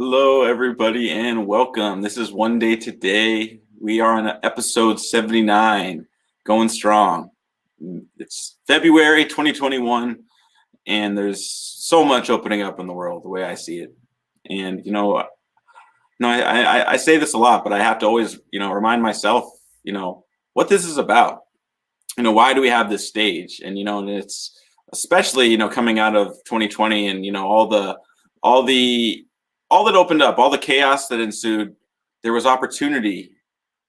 Hello, everybody, and welcome. This is One Day Today. We are on episode 79, going strong. It's February 2021, and there's so much opening up in the world, the way I see it. And I say this a lot, but I have to always, remind myself, what this is about. Why do we have this stage? And it's especially, coming out of 2020, and all the all that opened up, all the chaos that ensued. There was opportunity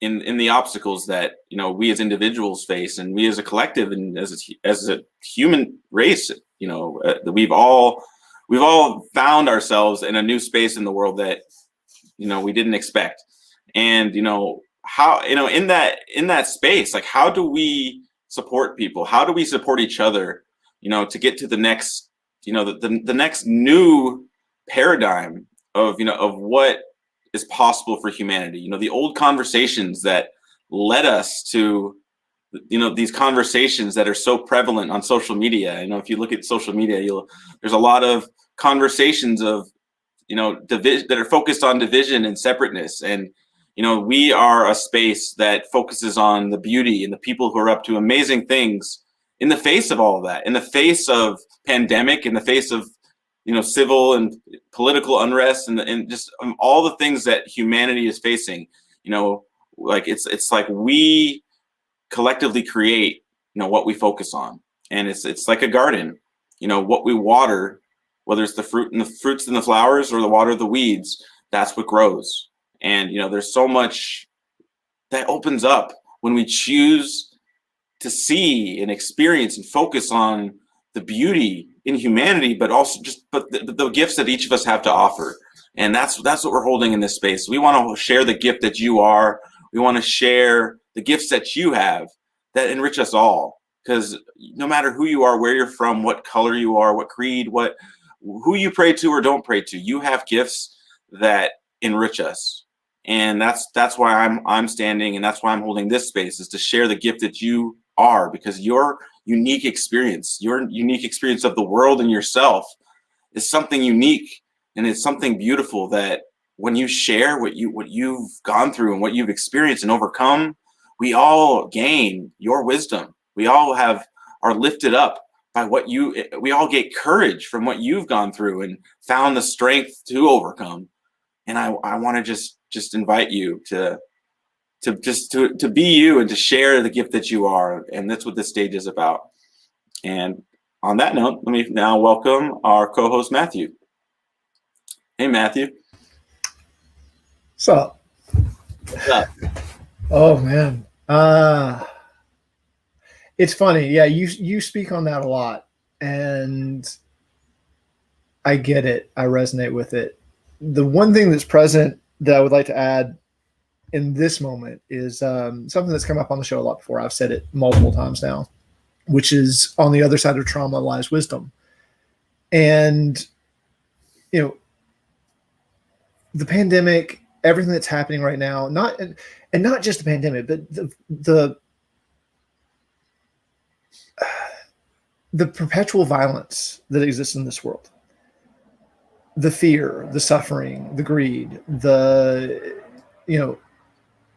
in the obstacles that we as individuals face, and we as a collective, and as a human race. We've all found ourselves in a new space in the world that we didn't expect. And how in that space, like, how do we support people? How do we support each other to get to the next the next new paradigm of what is possible for humanity? The old conversations that led us to these conversations that are so prevalent on social media. If you look at social media, there's a lot of conversations of division, that are focused on division and separateness. And we are a space that focuses on the beauty and the people who are up to amazing things in the face of all of that, in the face of pandemic, in the face of civil and political unrest, and just all the things that humanity is facing. Like it's like we collectively create what we focus on. And it's like a garden. What we water, whether it's the fruits and the flowers, or the water of the weeds, that's what grows. And there's so much that opens up when we choose to see and experience and focus on the beauty in humanity, but also the gifts that each of us have to offer. And that's what we're holding in this space. We want to share the gift that you are. We want to share the gifts that you have that enrich us all. Because no matter who you are, where you're from, what color you are, what creed, who you pray to or don't pray to, you have gifts that enrich us. And that's why I'm standing, and that's why I'm holding this space, is to share the gift that you are, because your unique experience of the world and yourself is something unique, and it's something beautiful that when you share what you've gone through and what you've experienced and overcome, we all gain your wisdom. We all are lifted up by we all get courage from what you've gone through and found the strength to overcome. And I want to just invite you to be you, and to share the gift that you are. And that's what this stage is about. And on that note, let me now welcome our co-host, Matthew. Hey, Matthew. What's up? What's up? Oh, man. It's funny. Yeah, you speak on that a lot, and I get it. I resonate with it. The one thing that's present that I would like to add in this moment is something that's come up on the show a lot before. I've said it multiple times now, which is, on the other side of trauma lies wisdom. And, the pandemic, everything that's happening right now, not just the pandemic, but the perpetual violence that exists in this world, the fear, the suffering, the greed,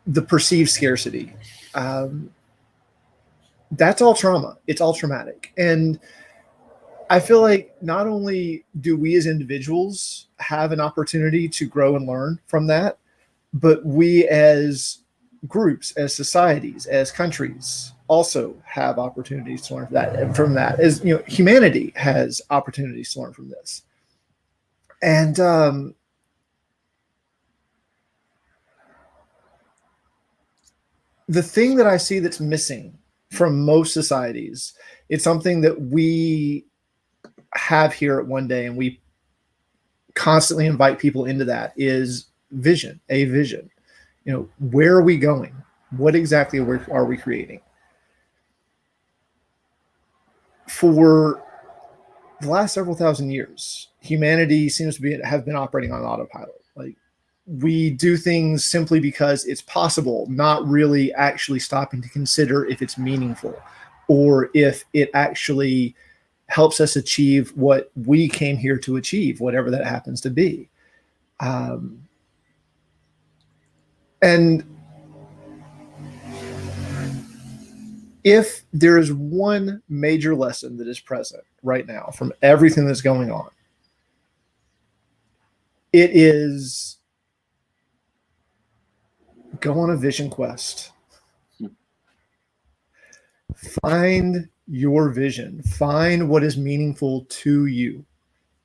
the perceived scarcity, that's all trauma. It's all traumatic. And I feel like not only do we as individuals have an opportunity to grow and learn from that, but we as groups, as societies, as countries also have opportunities to learn from that. As humanity has opportunities to learn from this. And the thing that I see that's missing from most societies, it's something that we have here at One Day, and we constantly invite people into that, is vision, a vision. Where are we going? What exactly are we creating? For the last several thousand years, humanity seems to have been operating on autopilot. Like, we do things simply because it's possible, not really actually stopping to consider if it's meaningful or if it actually helps us achieve what we came here to achieve, whatever that happens to be. And if there is one major lesson that is present right now from everything that's going on, it is go on a vision quest. Find your vision. Find what is meaningful to you.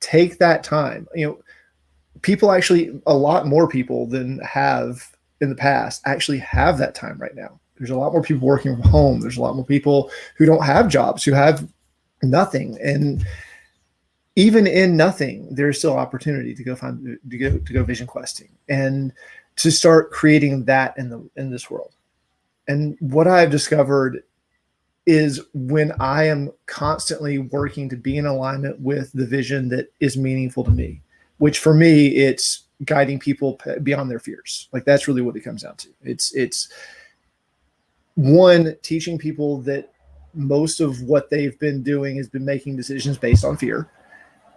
Take that time. People actually, a lot more people than have in the past actually have that time right now. There's a lot more people working from home. There's a lot more people who don't have jobs, who have nothing. And even in nothing, there's still opportunity to go vision questing and to start creating that in this world. And what I've discovered is when I am constantly working to be in alignment with the vision that is meaningful to me, which for me, it's guiding people beyond their fears. Like that's really what it comes down to. It's one, teaching people that most of what they've been doing has been making decisions based on fear.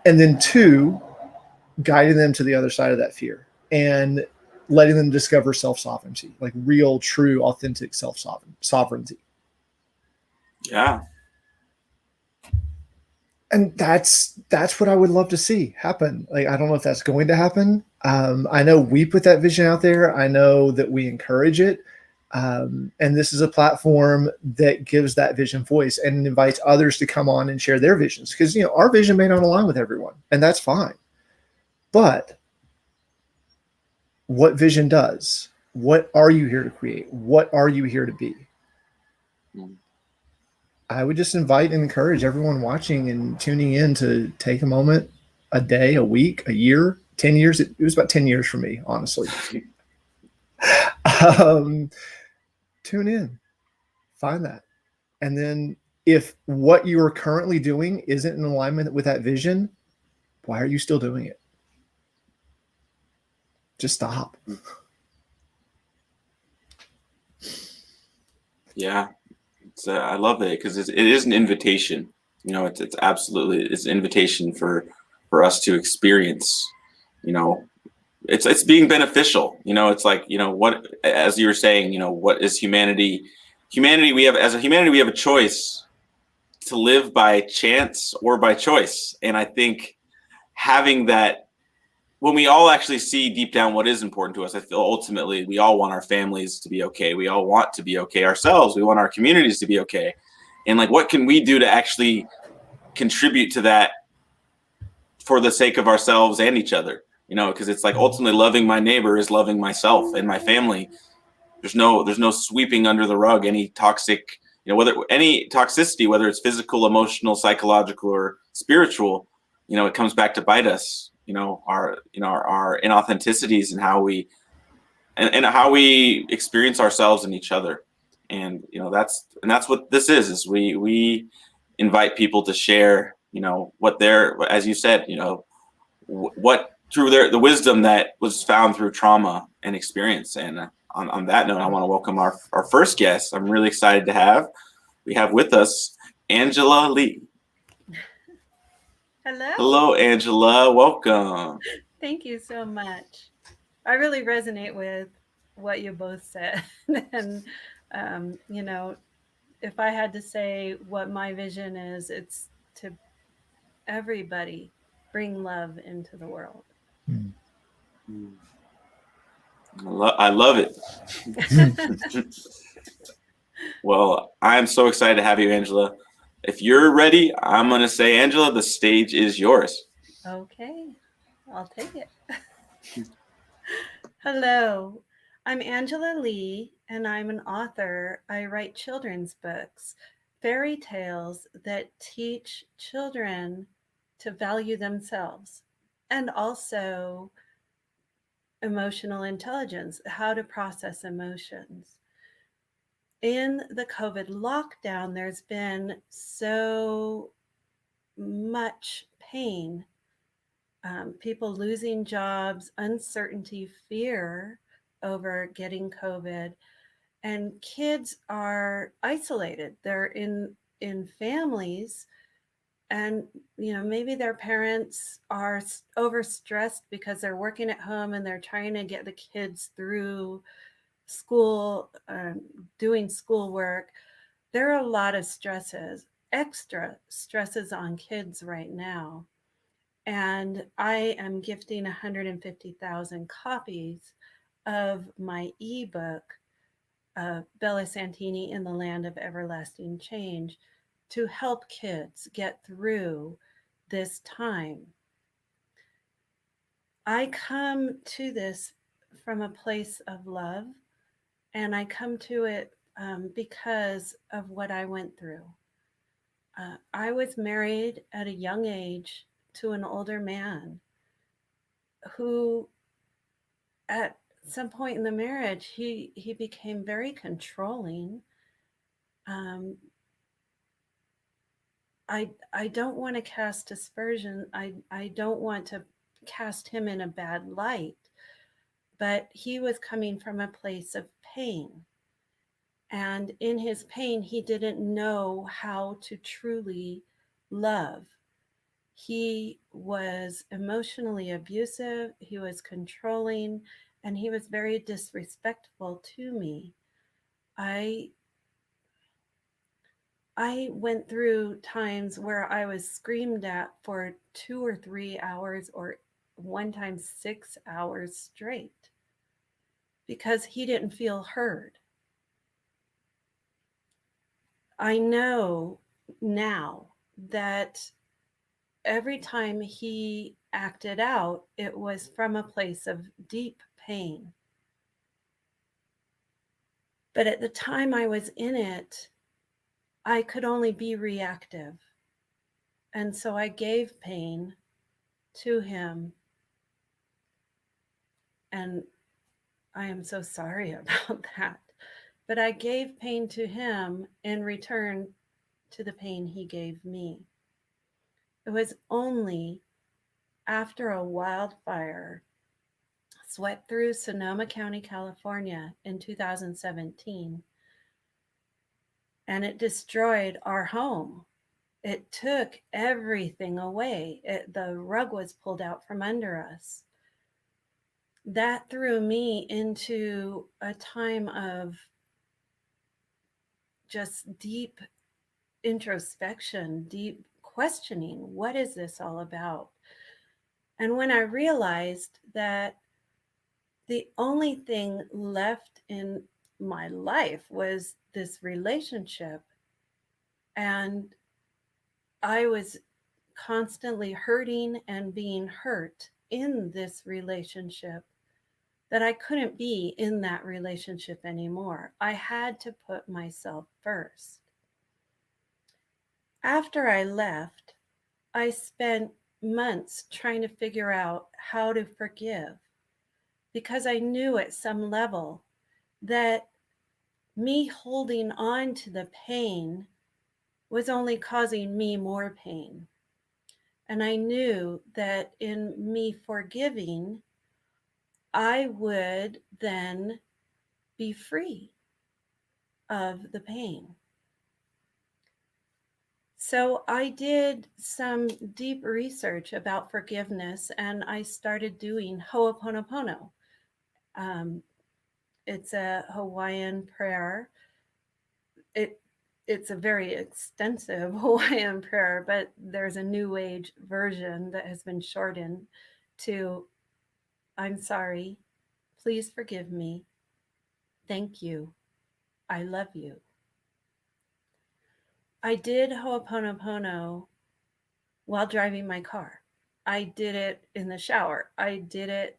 And then two, guiding them to the other side of that fear and letting them discover self-sovereignty, like real, true, authentic self-sovereignty. Yeah. And that's what I would love to see happen. Like, I don't know if that's going to happen. I know we put that vision out there. I know that we encourage it. And this is a platform that gives that vision voice and invites others to come on and share their visions. Because, our vision may not align with everyone, and that's fine. But what vision does? What are you here to create? What are you here to be? I would just invite and encourage everyone watching and tuning in to take a moment, a day, a week, a year, 10 years. It was about 10 years for me, honestly. Tune in, find that. And then if what you are currently doing isn't in alignment with that vision, why are you still doing it? Just stop. Yeah. I love it because it is an invitation. It's absolutely, it's an invitation for us to experience. It's being beneficial. It's like, what, as you were saying, what is humanity? We have, as a humanity, we have a choice to live by chance or by choice. And I think having that, when we all actually see deep down what is important to us, I feel ultimately we all want our families to be okay. We all want to be okay ourselves. We want our communities to be okay. And like, what can we do to actually contribute to that for the sake of ourselves and each other? Because it's like ultimately loving my neighbor is loving myself and my family. There's no sweeping under the rug any toxic, whether any toxicity, whether it's physical, emotional, psychological, or spiritual, it comes back to bite us. Our inauthenticities and how we how we experience ourselves and each other. And that's what this is we invite people to share, what they're, as you said, what through the wisdom that was found through trauma and experience. And on that note, I want to welcome our first guest. I'm really excited to we have with us Angela Legh. Hello. Hello, Angela. Welcome. Thank you so much. I really resonate with what you both said. And, if I had to say what my vision is, it's to everybody bring love into the world. I love it. Well, I'm so excited to have you, Angela. If you're ready, I'm going to say, Angela, the stage is yours. Okay, I'll take it. Hello, I'm Angela Legh, and I'm an author. I write children's books, fairy tales that teach children to value themselves and also emotional intelligence, how to process emotions. In the COVID lockdown, there's been so much pain, people losing jobs, uncertainty, fear over getting COVID, and kids are isolated. They're in families and maybe their parents are overstressed because they're working at home and they're trying to get the kids through school, doing schoolwork. There are a lot of extra stresses on kids right now. And I am gifting 150,000 copies of my ebook, Bella Santini in the Land of Everlasting Change, to help kids get through this time. I come to this from a place of love, and I come to it because of what I went through. I was married at a young age to an older man who, at some point in the marriage, he became very controlling. Um, I don't want to cast aspersion. I don't want to cast him in a bad light, but he was coming from a place of pain. And in his pain, he didn't know how to truly love. He was emotionally abusive, he was controlling, and he was very disrespectful to me. I went through times where I was screamed at for 2 or 3 hours, or one time 6 hours straight, because he didn't feel heard. I know now that every time he acted out, it was from a place of deep pain. But at the time I was in it, I could only be reactive. And so I gave pain to him. And I am so sorry about that. But I gave pain to him in return to the pain he gave me. It was only after a wildfire swept through Sonoma County, California in 2017, and it destroyed our home. It took everything away. The rug was pulled out from under us. That threw me into a time of just deep introspection, deep questioning. What is this all about? And when I realized that the only thing left in my life was this relationship, and I was constantly hurting and being hurt in this relationship, that I couldn't be in that relationship anymore. I had to put myself first. After I left, I spent months trying to figure out how to forgive, because I knew at some level that me holding on to the pain was only causing me more pain. And I knew that in me forgiving, I would then be free of the pain. So I did some deep research about forgiveness, and I started doing Ho'oponopono. It's a Hawaiian prayer. It's a very extensive Hawaiian prayer, but there's a New Age version that has been shortened to, I'm sorry, please forgive me, thank you, I love you. I did Ho'oponopono while driving my car. I did it in the shower. I did it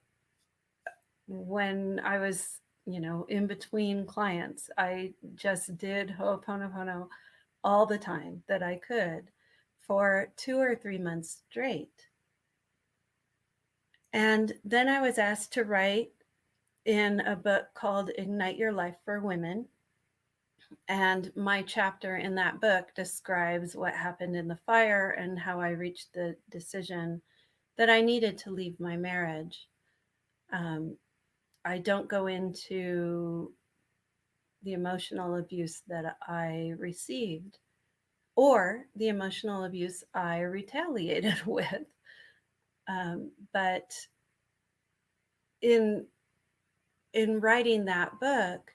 when I was, in between clients. I just did Ho'oponopono all the time that I could for 2 or 3 months straight. And then I was asked to write in a book called Ignite Your Life for Women. And my chapter in that book describes what happened in the fire and how I reached the decision that I needed to leave my marriage. I don't go into the emotional abuse that I received, or the emotional abuse I retaliated with. But in writing that book,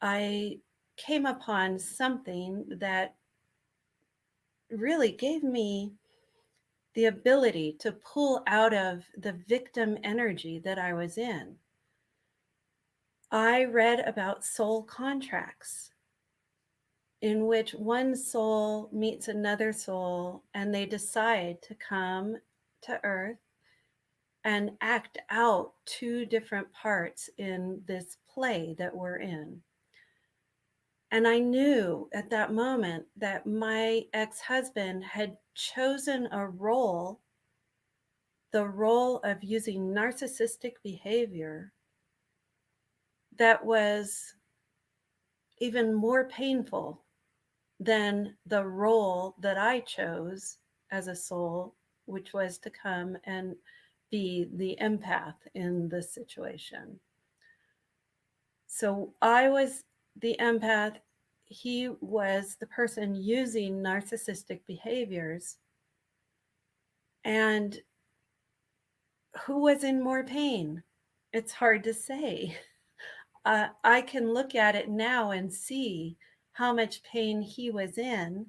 I came upon something that really gave me the ability to pull out of the victim energy that I was in. I read about soul contracts in which one soul meets another soul and they decide to come to Earth and act out two different parts in this play that we're in. And I knew at that moment that my ex-husband had chosen a role, the role of using narcissistic behavior, that was even more painful than the role that I chose as a soul, which was to come and be the empath in this situation. So I was the empath. He was the person using narcissistic behaviors. And who was in more pain? It's hard to say. I can look at it now and see how much pain he was in,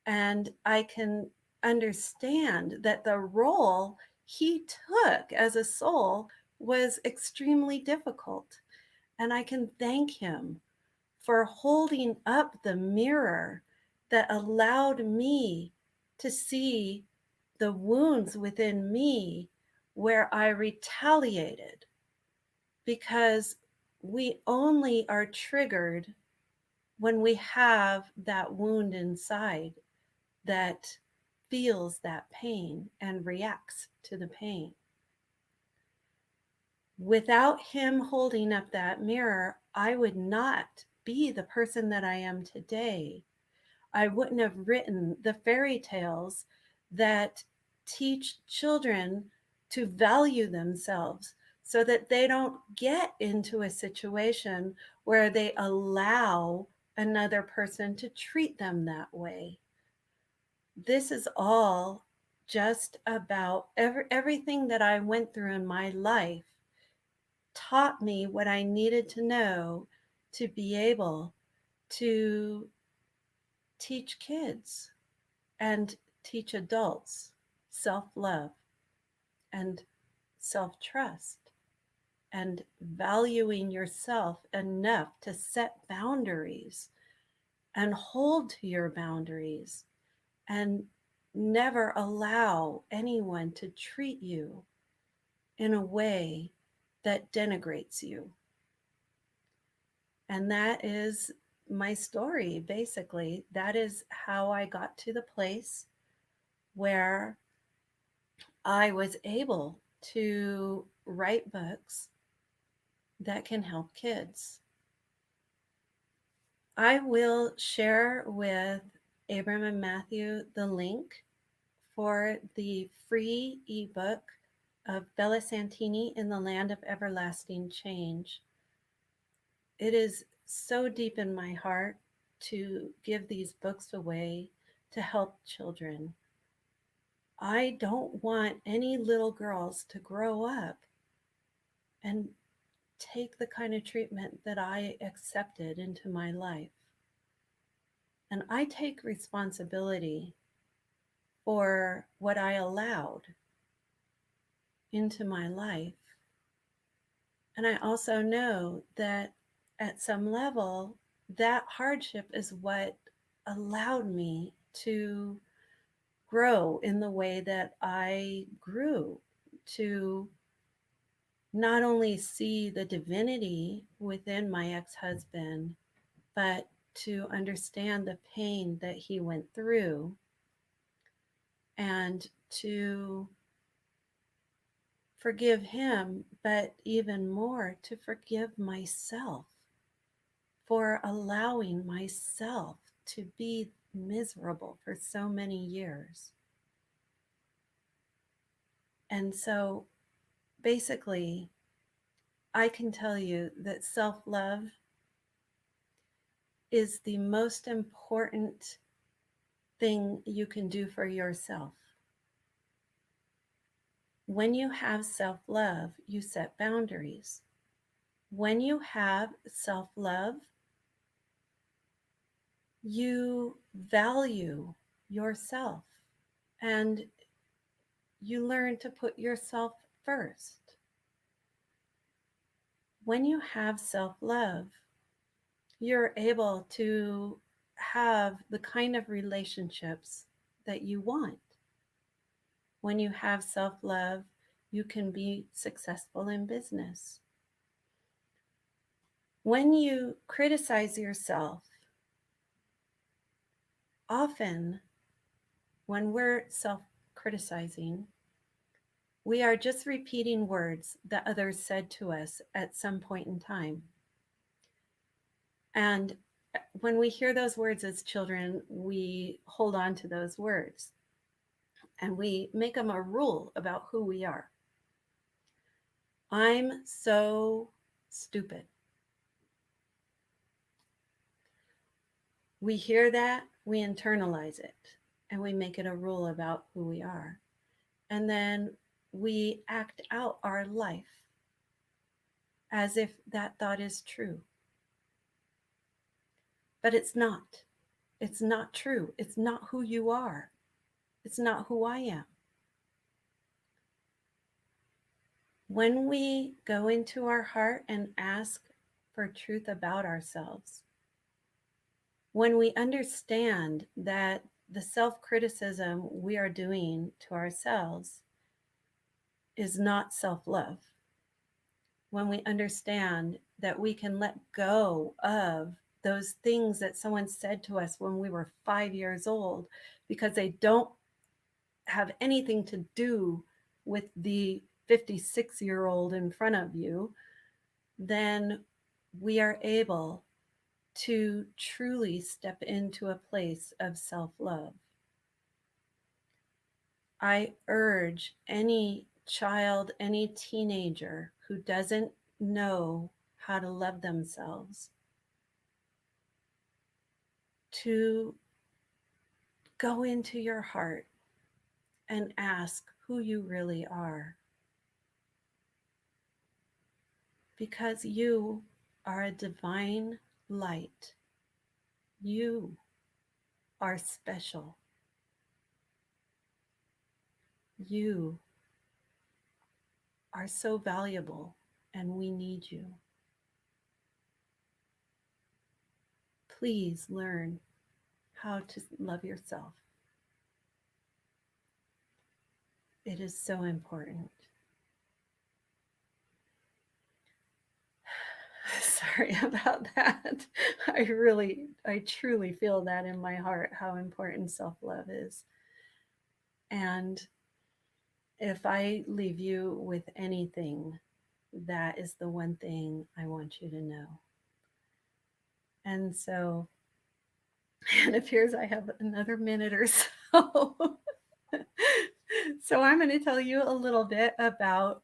and I can understand that the role he took as a soul was extremely difficult. And I can thank him for holding up the mirror that allowed me to see the wounds within me where I retaliated, because we only are triggered when we have that wound inside that feels that pain and reacts to the pain. Without him holding up that mirror, I would not be the person that I am today. I wouldn't have written the fairy tales that teach children to value themselves so that they don't get into a situation where they allow another person to treat them that way. This is all just about everything that I went through in my life taught me what I needed to know to be able to teach kids and teach adults self-love and self-trust and valuing yourself enough to set boundaries and hold to your boundaries and never allow anyone to treat you in a way that denigrates you. And that is my story, basically. That is how I got to the place where I was able to write books that can help kids. I will share with Abram and Matthew the link for the free ebook of Bella Santini in the Land of Everlasting Change. It is so deep in my heart to give these books away to help children. I don't want any little girls to grow up and take the kind of treatment that I accepted into my life. And I take responsibility for what I allowed into my life. And I also know that at some level, that hardship is what allowed me to grow in the way that I grew, to not only see the divinity within my ex-husband, but to understand the pain that he went through and to forgive him, but even more to forgive myself for allowing myself to be miserable for so many years. And so basically, I can tell you that self-love is the most important thing you can do for yourself. When you have self-love, you set boundaries. When you have self-love, you value yourself and you learn to put yourself first. When you have self-love, you're able to have the kind of relationships that you want. When you have self-love, you can be successful in business. When you criticize yourself, often when we're self-criticizing, we are just repeating words that others said to us at some point in time. And when we hear those words as children, we hold on to those words and we make them a rule about who we are. I'm so stupid. We hear that, we internalize it, and we make it a rule about who we are. And then we act out our life as if that thought is true. But it's not. It's not true. It's not who you are. It's not who I am. When we go into our heart and ask for truth about ourselves, when we understand that the self-criticism we are doing to ourselves is not self-love, when we understand that we can let go of those things that someone said to us when we were 5 years old because they don't have anything to do with the 56-year-old in front of you, then we are able to truly step into a place of self-love. I urge any child, any teenager who doesn't know how to love themselves to go into your heart and ask who you really are. Because you are a divine light. You are special. You are so valuable, and we need you. Please learn how to love yourself. It is so important. Sorry about that. I truly feel that in my heart, how important self-love is. And if I leave you with anything, that is the one thing I want you to know. And so it appears I have another minute or so. So I'm going to tell you a little bit about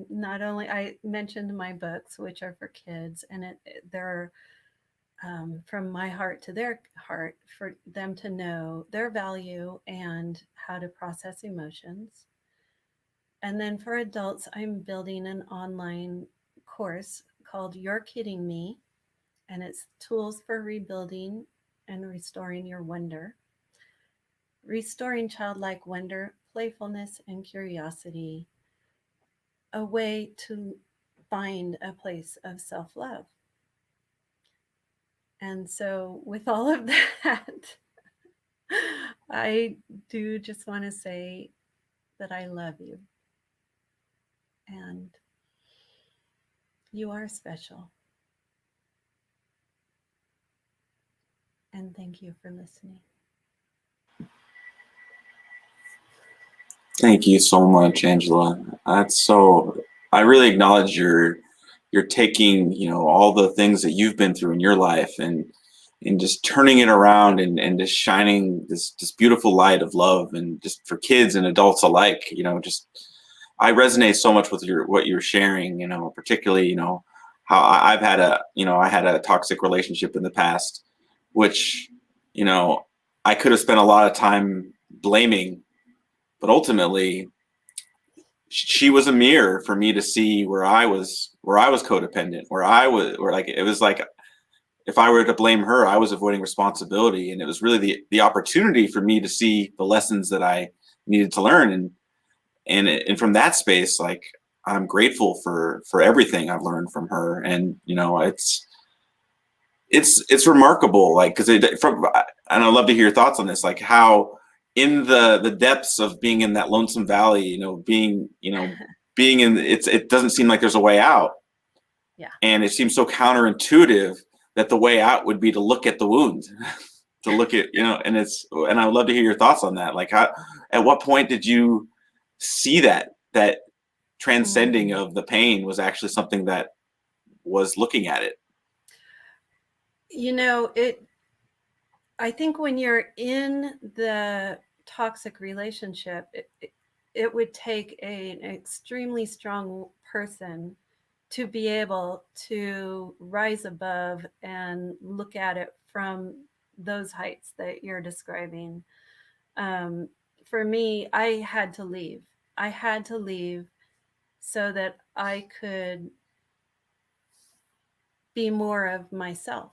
not only, I mentioned my books, which are for kids, and they're from my heart to their heart for them to know their value and how to process emotions. And then for adults, I'm building an online course called You're Kidding Me, and it's tools for rebuilding and restoring your wonder, restoring childlike wonder, playfulness, and curiosity, a way to find a place of self-love. And so with all of that, I do just want to say that I love you. And you are special. And thank you for listening. Thank you so much, Angela. I really acknowledge you're taking, all the things that you've been through in your life and just turning it around and just shining this beautiful light of love, and just for kids and adults alike. I resonate so much with what you're sharing, particularly, how I had a toxic relationship in the past, which, I could have spent a lot of time blaming, but ultimately she was a mirror for me to see where I was codependent, where like it was like if I were to blame her, I was avoiding responsibility, and it was really the opportunity for me to see the lessons that I needed to learn, and from that space, like I'm grateful for everything I've learned from her, and it's remarkable, like because and I'd love to hear your thoughts on this, like how in the depths of being in that lonesome valley, being in it doesn't seem like there's a way out. Yeah. And it seems so counterintuitive that the way out would be to look at the wound, to look at, and I would love to hear your thoughts on that. Like at what point did you see that transcending of the pain was actually something that was looking at it? I think when you're in the toxic relationship, it would take an extremely strong person to be able to rise above and look at it from those heights that you're describing. For me, I had to leave. I had to leave so that I could be more of myself,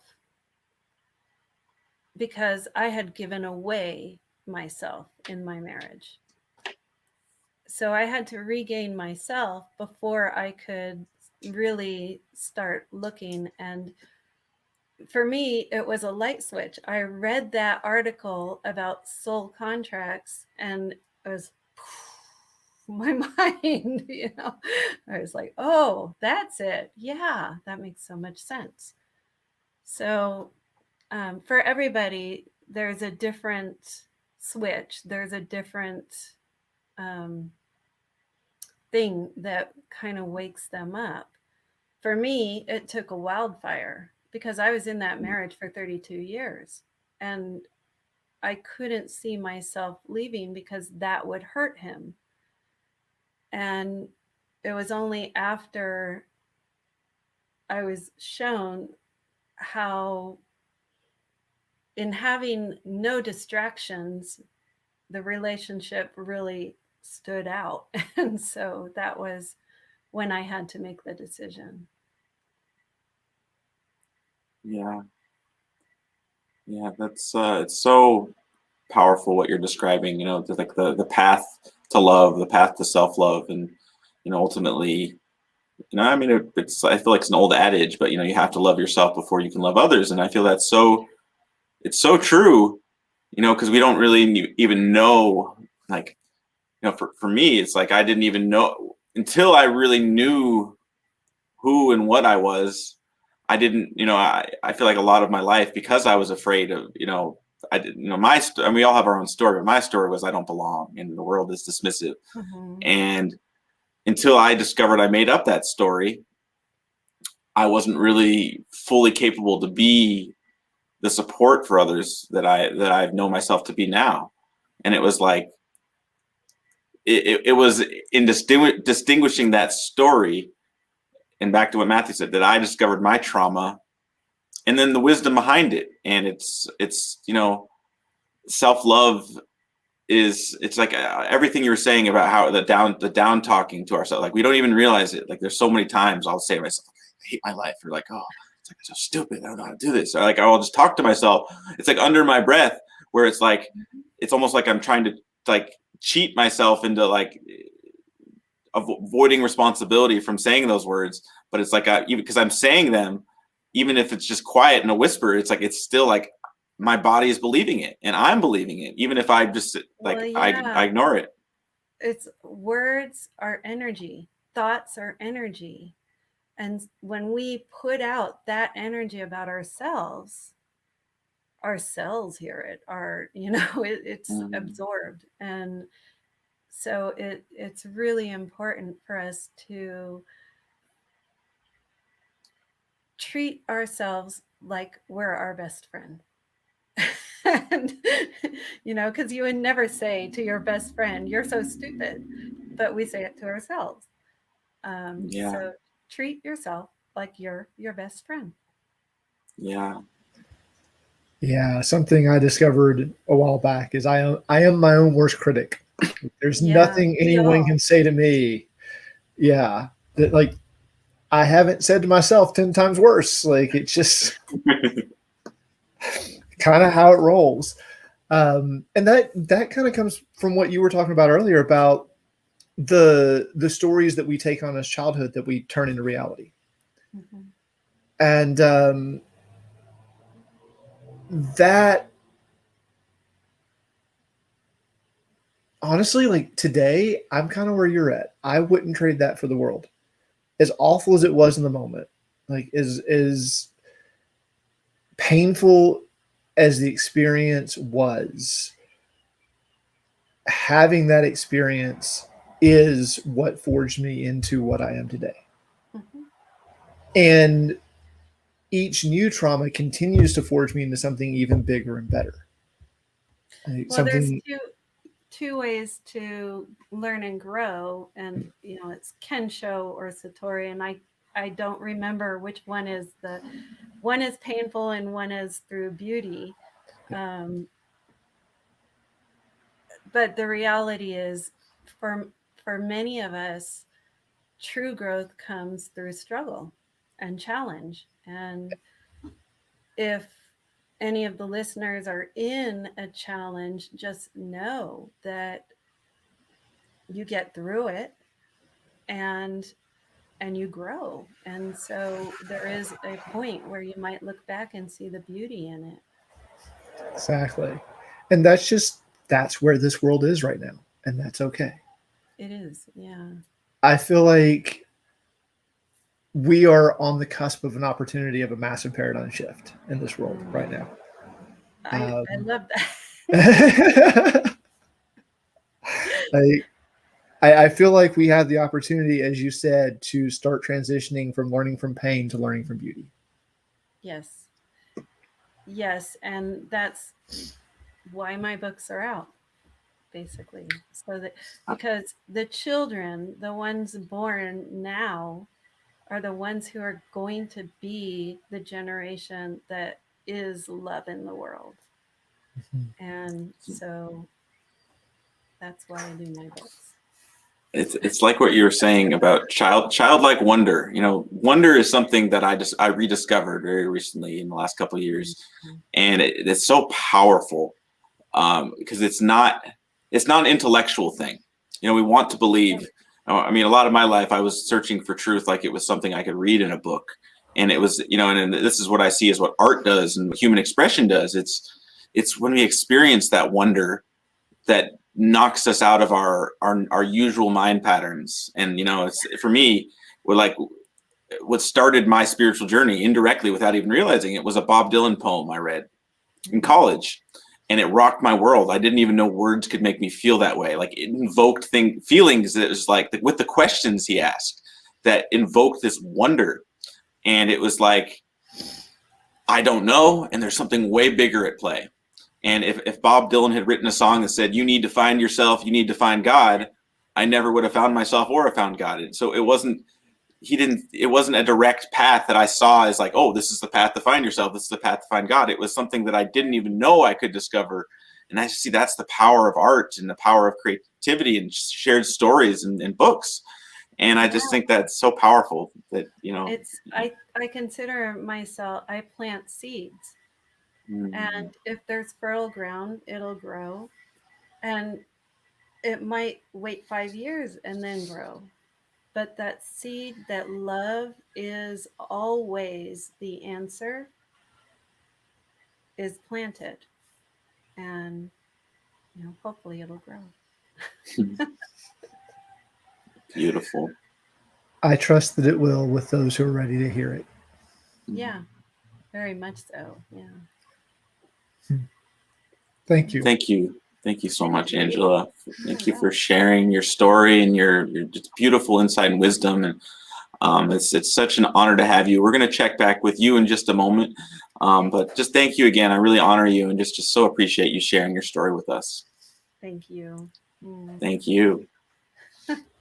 because I had given away myself in my marriage. So I had to regain myself before I could really start looking. And for me, it was a light switch. I read that article about soul contracts, and it was my mind, I was like, oh, that's it. Yeah, that makes so much sense. So for everybody, there's a different switch. There's a different thing that kind of wakes them up. For me, it took a wildfire because I was in that marriage for 32 years and I couldn't see myself leaving because that would hurt him. And it was only after I was shown how, in having no distractions, the relationship really stood out. And so that was when I had to make the decision. Yeah. That's it's so powerful what you're describing, like the path to love, the path to self-love, and ultimately, I mean, I feel like it's an old adage, but you have to love yourself before you can love others, and I feel that's it's so true, because we don't really even know, like, for me, it's like I didn't even know until I really knew who and what I was. I didn't, I feel like a lot of my life, because I was afraid of, I didn't, and we all have our own story, but my story was I don't belong and the world is dismissive. Mm-hmm. And until I discovered I made up that story, I wasn't really fully capable to be the support for others that I know myself to be now. And it was like, it was in distinguishing that story, and back to what Matthew said, that I discovered my trauma and then the wisdom behind it. And it's self-love it's like everything you were saying about how the down talking to ourselves, like we don't even realize it. Like there's so many times I'll say to myself, I hate my life, or like, oh, it's like, it's so stupid, I don't know how to do this, or like I'll just talk to myself, it's like under my breath, where it's like it's almost like I'm trying to like cheat myself into like avoiding responsibility from saying those words. But it's like even because I'm saying them, even if it's just quiet and a whisper, it's like it's still like my body is believing it and I'm believing it, even if I just like I ignore it. It's words are energy, thoughts are energy. And when we put out that energy about ourselves, our cells hear it, it's absorbed. And so it's really important for us to treat ourselves like we're our best friend. And, because you would never say to your best friend, you're so stupid, but we say it to ourselves. So treat yourself like you're your best friend. Yeah. Yeah, something I discovered a while back is I am my own worst critic. There's Yeah, nothing we anyone all. can say to me, yeah, that like I haven't said to myself 10 times worse. Like it's just kind of how it rolls. And that kind of comes from what you were talking about earlier about the stories that we take on as childhood that we turn into reality. Mhm. And that honestly, like today, I'm kind of where you're at. I wouldn't trade that for the world. As awful as it was in the moment, like as painful as the experience was, having that experience is what forged me into what I am today. Mhm. And each new trauma continues to forge me into something even bigger and better. Like Well, there's something two ways to learn and grow, and it's Kensho or Satori, and I don't remember which one is the one is painful and one is through beauty. Um, but the reality is, for for many of us, true growth comes through struggle and challenge. And if any of the listeners are in a challenge, just know that you get through it, and you grow. And so there is a point where you might look back and see the beauty in it. exactly. And that's where this world is right now. And that's okay. It is, yeah. I feel like we are on the cusp of an opportunity of a massive paradigm shift in this world right Mm. now. I love that. I, I feel like we have the opportunity, as you said, to start transitioning from learning from pain to learning from beauty. Yes, yes, and that's why my books are out, basically. So that, because the children, the ones born now, are the ones who are going to be the generation that is love in the world. And so that's why I do my books. It's like what you were saying about childlike wonder. Wonder is something that I rediscovered very recently in the last couple of years, Mhm. and it's so powerful because it's not an intellectual thing. We want to believe. I mean, a lot of my life I was searching for truth like it was something I could read in a book, and it was and this is what I see as what art does and what human expression does. It's when we experience that wonder that knocks us out of our usual mind patterns. And it's for me, we're like what started my spiritual journey indirectly without even realizing it was a Bob Dylan poem I read in college, and it rocked my world. I didn't even know words could make me feel that way. Like it invoked feelings that was like with the questions he asked that invoked this wonder. And it was like, I don't know, and there's something way bigger at play. And if Bob Dylan had written a song that said, "You need to find yourself, you need to find God," I never would have found myself or have found God. And so it wasn't a direct path that I saw as like, oh, this is the path to find yourself, this is the path to find God. It was something that I didn't even know I could discover. And I see that's the power of art and the power of creativity and shared stories and books. And I just Yeah, think that's so powerful that, it's I consider myself, I plant seeds, mm, and if there's fertile ground, it'll grow, and it might wait 5 years and then grow. But that seed, that love is always the answer, is planted, and hopefully it'll grow. beautiful. I trust that it will with those who are ready to hear it. Yeah, very much so. Yeah. Thank you. Thank you. Thank you so Thank much, you. Angela. Oh, Thank you yeah. for sharing your story and your just beautiful insight and wisdom. And it's such an honor to have you. We're going to check back with you in just a moment. Okay. But just thank you again. I really honor you and just so appreciate you sharing your story with us. Thank you. Mm. Thank you.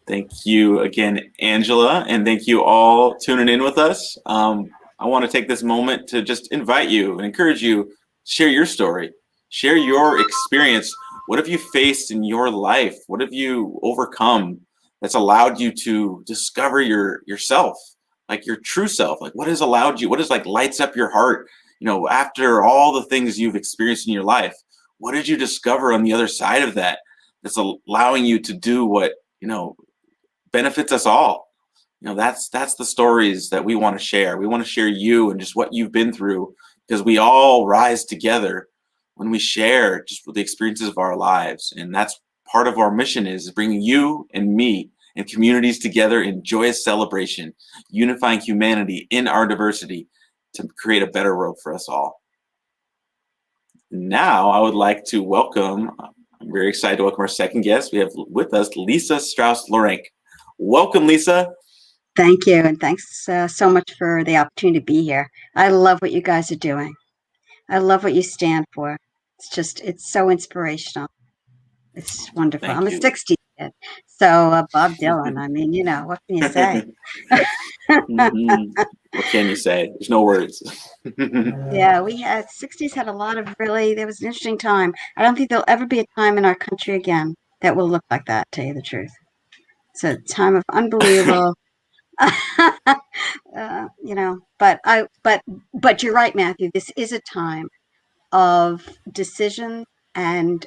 Thank you again, Angela. And thank you all tuning in with us. I want to take this moment to just invite you and encourage you share your story, share your experience. What have you faced in your life? What have you overcome that's allowed you to discover yourself, like your true self? Like what has allowed you, what has like lights up your heart, after all the things you've experienced in your life? What did you discover on the other side of that that's allowing you to do what, benefits us all? That's the stories that we want to share. We want to share you and just what you've been through, because we all rise together when we share just the experiences of our lives. And that's part of our mission, is bringing you and me and communities together in joyous celebration, unifying humanity in our diversity to create a better world for us all. Now I would like to welcome, I'm very excited to welcome our second guest. We have with us Lisa Strahs-Lorenc. Welcome, Lisa. Thank you, and thanks so much for the opportunity to be here. I love what you guys are doing. I love what you stand for. It's so inspirational. It's wonderful. Thank I'm you. a 60s kid, so Bob Dylan, I mean, what can you say? What can you say? There's no words. Yeah, 60s had a lot of there was an interesting time. I don't think there'll ever be a time in our country again that will look like that, to tell you the truth. It's a time of unbelievable but you're right, Matthew. This is a time of decision and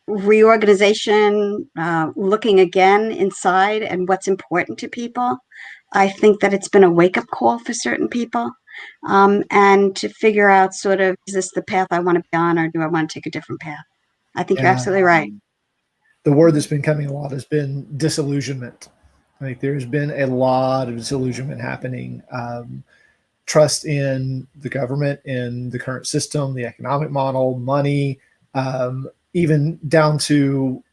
reorganization, looking again inside and what's important to people. I think that it's been a wake-up call for certain people, and to figure out sort of, is this the path I want to be on, or do I want to take a different path? I think you're absolutely right. The word that's been coming a lot has been disillusionment. Like there's been a lot of disillusionment happening. Trust in the government, in the current system, the economic model, money, even down to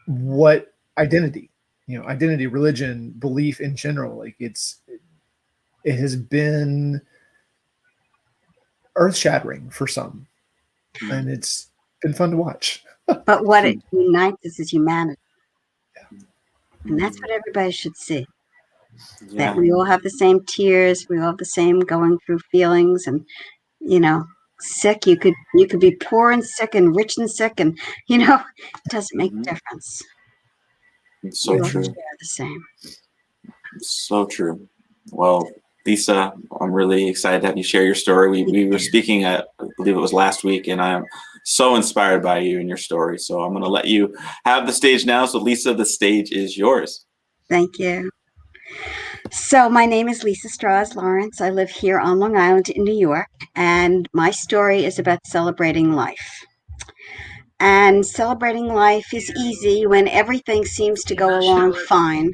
what identity, identity, religion, belief in general. Like it has been earth-shattering for some, and it's been fun to watch. But what it unites us is humanity. And that's what everybody should see. Yeah. That we all have the same tears, we all have the same going through feelings, and sick. You could be poor and sick and rich and sick, and it doesn't make a difference. It's so true. Share the same. So true. Well, Lisa, I'm really excited to have you share your story. We were speaking I believe it was last week, and I'm so inspired by you and your story. So I'm going to let you have the stage now. So Lisa, the stage is yours. Thank you. So my name is Lisa Strahs-Lorenc. I live here on Long Island in New York, and my story is about celebrating life. And celebrating life is easy when everything seems to go along fine.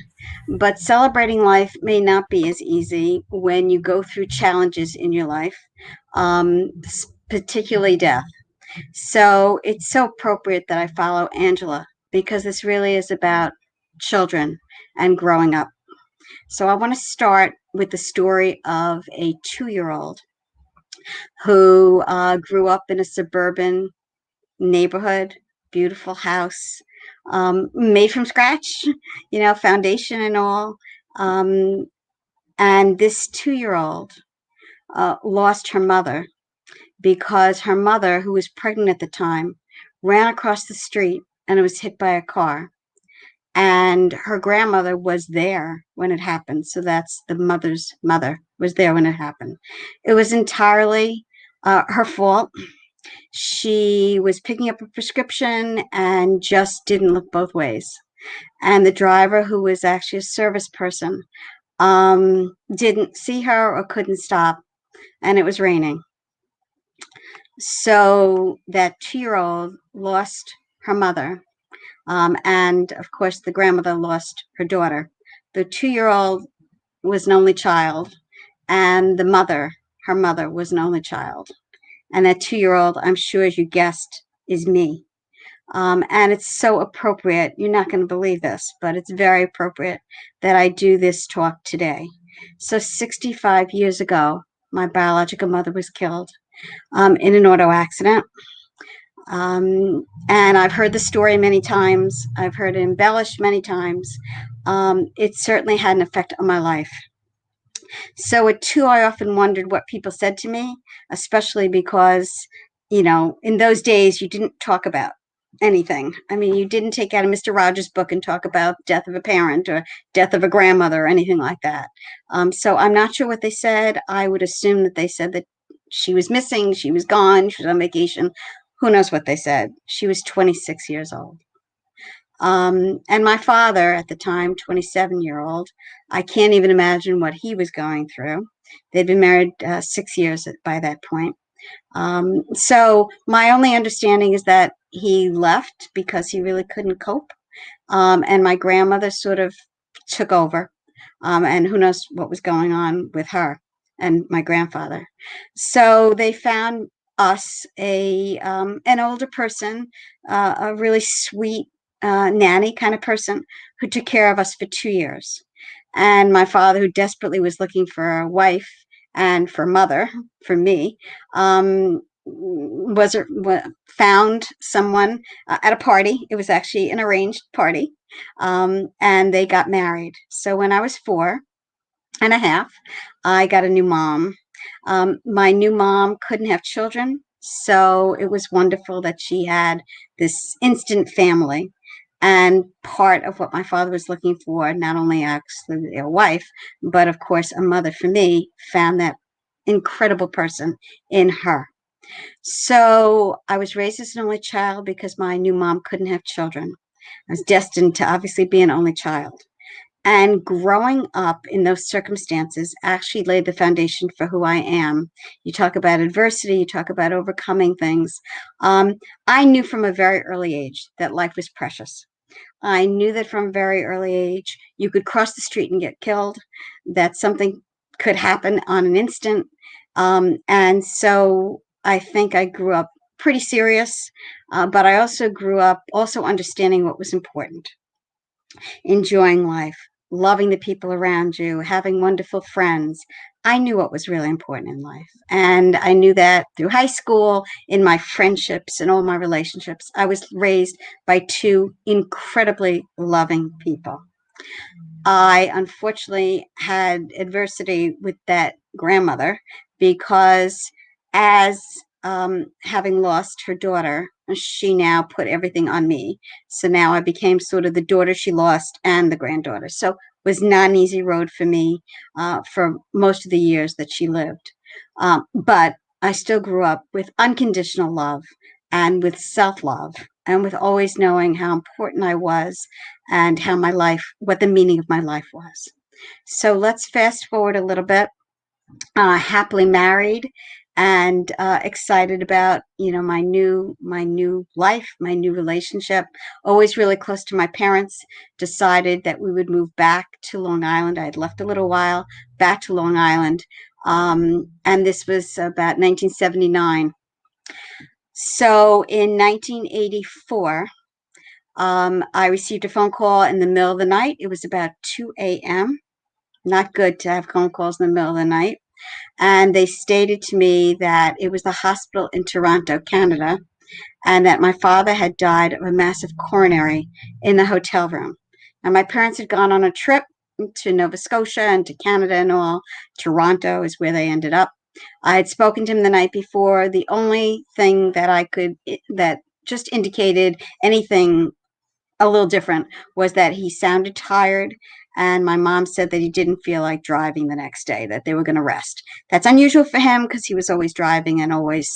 But celebrating life may not be as easy when you go through challenges in your life, particularly death. So it's so appropriate that I follow Angela, because this really is about children and growing up. So I want to start with the story of a 2-year-old who grew up in a suburban neighborhood, beautiful house, made from scratch, foundation and all. And this 2-year-old lost her mother, because her mother, who was pregnant at the time, ran across the street and was hit by a car. And her grandmother was there when it happened. So that's the mother's mother was there when it happened. It was entirely her fault. She was picking up a prescription and just didn't look both ways. And the driver, who was actually a service person, didn't see her or couldn't stop. And it was raining. So that 2-year-old lost her mother. And of course, the grandmother lost her daughter. The 2-year-old was an only child, and her mother was an only child. And that 2-year-old, I'm sure, as you guessed, is me. And it's so appropriate. You're not going to believe this, but it's very appropriate that I do this talk today. So 65 years ago, my biological mother was killed in an auto accident. And I've heard the story many times. I've heard it embellished many times. It certainly had an effect on my life. So at 2, I often wondered what people said to me, especially because, you know, in those days, you didn't talk about anything. I mean, you didn't take out a Mr. Rogers book and talk about death of a parent or death of a grandmother or anything like that. So I'm not sure what they said. I would assume that they said that she was missing, she was gone, she was on vacation. Who knows what they said? She was 26 years old. And my father at the time, 27-year-old, I can't even imagine what he was going through. They'd been married 6 years by that point. So my only understanding is that he left because he really couldn't cope. And my grandmother sort of took over. And who knows what was going on with her and my grandfather. So they found us an older person, a really sweet nanny kind of person who took care of us for 2 years. And my father, who desperately was looking for a wife and for mother, for me, found someone at a party. It was actually an arranged party, and they got married. So when I was 4.5, I got a new mom. My new mom couldn't have children, so it was wonderful that she had this instant family. And part of what my father was looking for, not only actually a wife, but of course a mother for me, found that incredible person in her. So I was raised as an only child because my new mom couldn't have children. I was destined to obviously be an only child. And growing up in those circumstances actually laid the foundation for who I am. You talk about adversity, you talk about overcoming things. I knew from a very early age that life was precious. I knew that from a very early age, you could cross the street and get killed, that something could happen on an instant. And so I think I grew up pretty serious, but I also grew up also understanding what was important, enjoying life, loving the people around you, having wonderful friends. I knew what was really important in life. And I knew that through high school, in my friendships and all my relationships. I was raised by 2 incredibly loving people. I unfortunately had adversity with that grandmother because, as having lost her daughter, she now put everything on me. So now I became sort of the daughter she lost and the granddaughter. So it was not an easy road for me for most of the years that she lived. But I still grew up with unconditional love and with self-love and with always knowing how important I was and how my life, what the meaning of my life was. So let's fast forward a little bit. Happily married and excited about, you know, my new life, my new relationship. Always really close to my parents. Decided that we would move back to Long Island. I had left a little while, back to Long Island, and this was about 1979. So in 1984, I received a phone call in the middle of the night. It was about 2 a.m. Not good to have phone calls in the middle of the night. And they stated to me that it was the hospital in Toronto, Canada, and that my father had died of a massive coronary in the hotel room. And my parents had gone on a trip to Nova Scotia and to Canada and all. Toronto is where they ended up. I had spoken to him the night before. The only thing that just indicated anything a little different was that he sounded tired, and my mom said that he didn't feel like driving the next day, that they were going to rest. That's unusual for him because he was always driving and always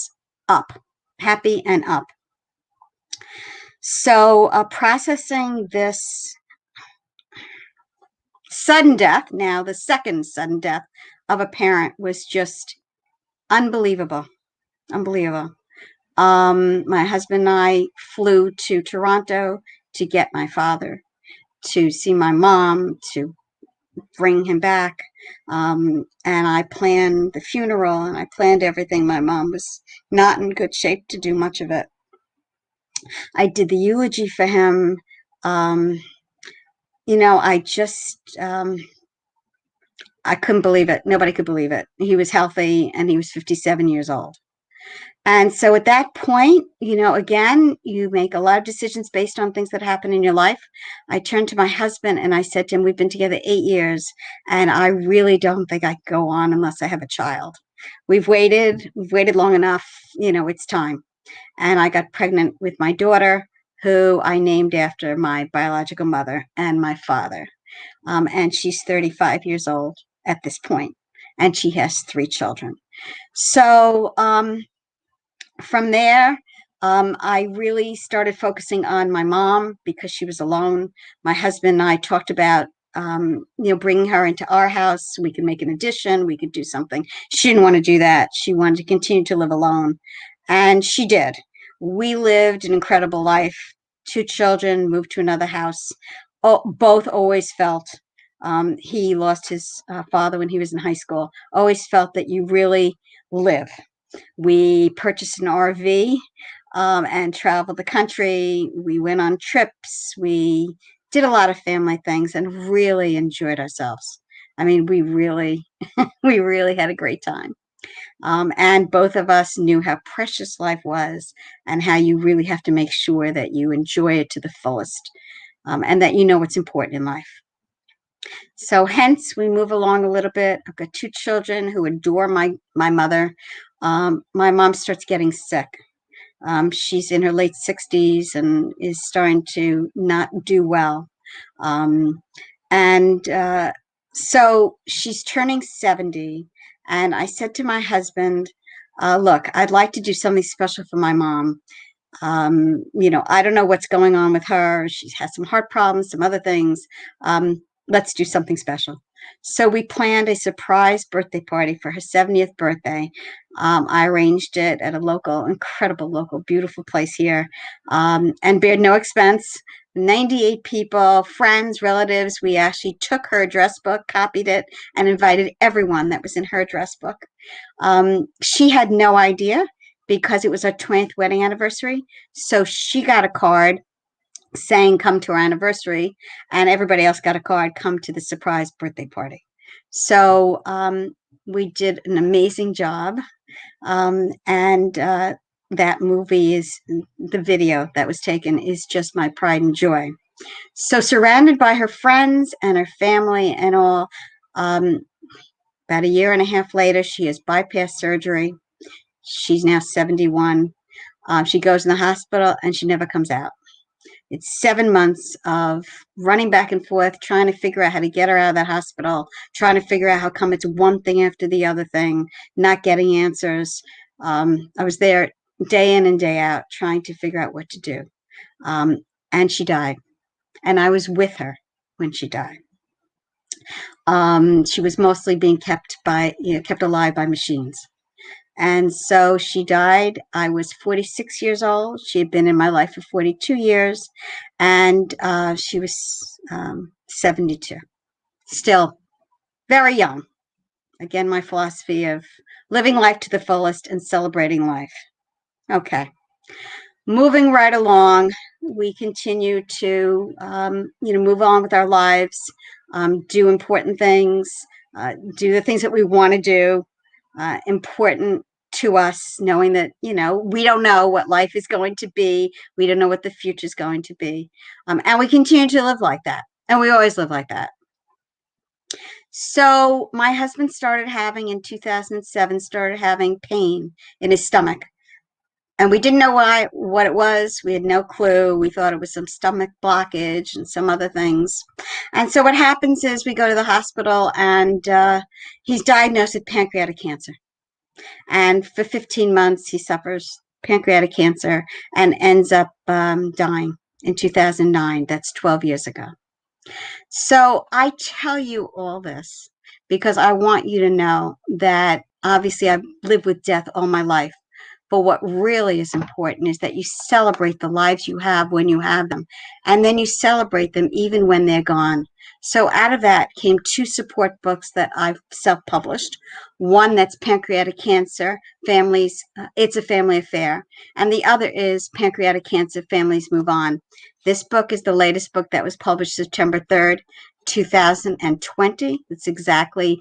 up, happy and up. So processing this sudden death, now the second sudden death of a parent, was just unbelievable. My husband and I flew to Toronto to get my father, to see my mom, to bring him back. And I planned the funeral and I planned everything. My mom was not in good shape to do much of it. I did the eulogy for him. I just, I couldn't believe it. Nobody could believe it. He was healthy and he was 57 years old. And so at that point, again, you make a lot of decisions based on things that happen in your life. I turned to my husband and I said to him, we've been together 8 years, and I really don't think I can go on unless I have a child. We've waited long enough, it's time. And I got pregnant with my daughter, who I named after my biological mother and my father. And she's 35 years old at this point, and she has 3 children. So, from there, I really started focusing on my mom because she was alone. My husband and I talked about, bringing her into our house. We could make an addition. We could do something. She didn't want to do that. She wanted to continue to live alone. And she did. We lived an incredible life. 2 children, moved to another house. Oh, both always felt, he lost his father when he was in high school, always felt that you really live. We purchased an RV, and traveled the country. We went on trips. We did a lot of family things and really enjoyed ourselves. I mean, we really, we really had a great time. And both of us knew how precious life was and how you really have to make sure that you enjoy it to the fullest, and that you know what's important in life. So hence we move along a little bit. I've got 2 children who adore my mother. My mom starts getting sick. She's in her late 60s and is starting to not do well. And so she's turning 70. And I said to my husband, look, I'd like to do something special for my mom. I don't know what's going on with her. She has some heart problems, some other things. Let's do something special. So we planned a surprise birthday party for her 70th birthday. I arranged it at a incredible local, beautiful place here, and bared no expense. 98 people, friends, relatives. We actually took her address book, copied it, and invited everyone that was in her address book. She had no idea because it was our 20th wedding anniversary. So she got a card saying, come to our anniversary, and everybody else got a card, come to the surprise birthday party. So we did an amazing job. And that movie the video that was taken is just my pride and joy. So surrounded by her friends and her family and all, about a year and a half later, she has bypass surgery. She's now 71. She goes in the hospital and she never comes out. It's 7 months of running back and forth, trying to figure out how to get her out of that hospital, trying to figure out how come it's one thing after the other thing, not getting answers. I was there day in and day out trying to figure out what to do. And she died. And I was with her when she died. She was mostly being kept alive by machines. And so she died. I was 46 years old. She had been in my life for 42 years. And she was 72. Still very young. Again, my philosophy of living life to the fullest and celebrating life. Okay. Moving right along, we continue to, move on with our lives, do important things, do the things that we want to do. Important to us, knowing that, we don't know what life is going to be. We don't know what the future is going to be. And we continue to live like that. And we always live like that. So my husband in 2007, started having pain in his stomach. And we didn't know what it was. We had no clue. We thought it was some stomach blockage and some other things. And so what happens is we go to the hospital and he's diagnosed with pancreatic cancer. And for 15 months, he suffers pancreatic cancer and ends up dying in 2009. That's 12 years ago. So I tell you all this because I want you to know that obviously I've lived with death all my life. But what really is important is that you celebrate the lives you have when you have them, and then you celebrate them even when they're gone. So out of that came 2 support books that I've self-published. One that's Pancreatic Cancer, Families, It's a Family Affair. And the other is Pancreatic Cancer, Families Move On. This book is the latest book that was published September 3rd, 2020. It's exactly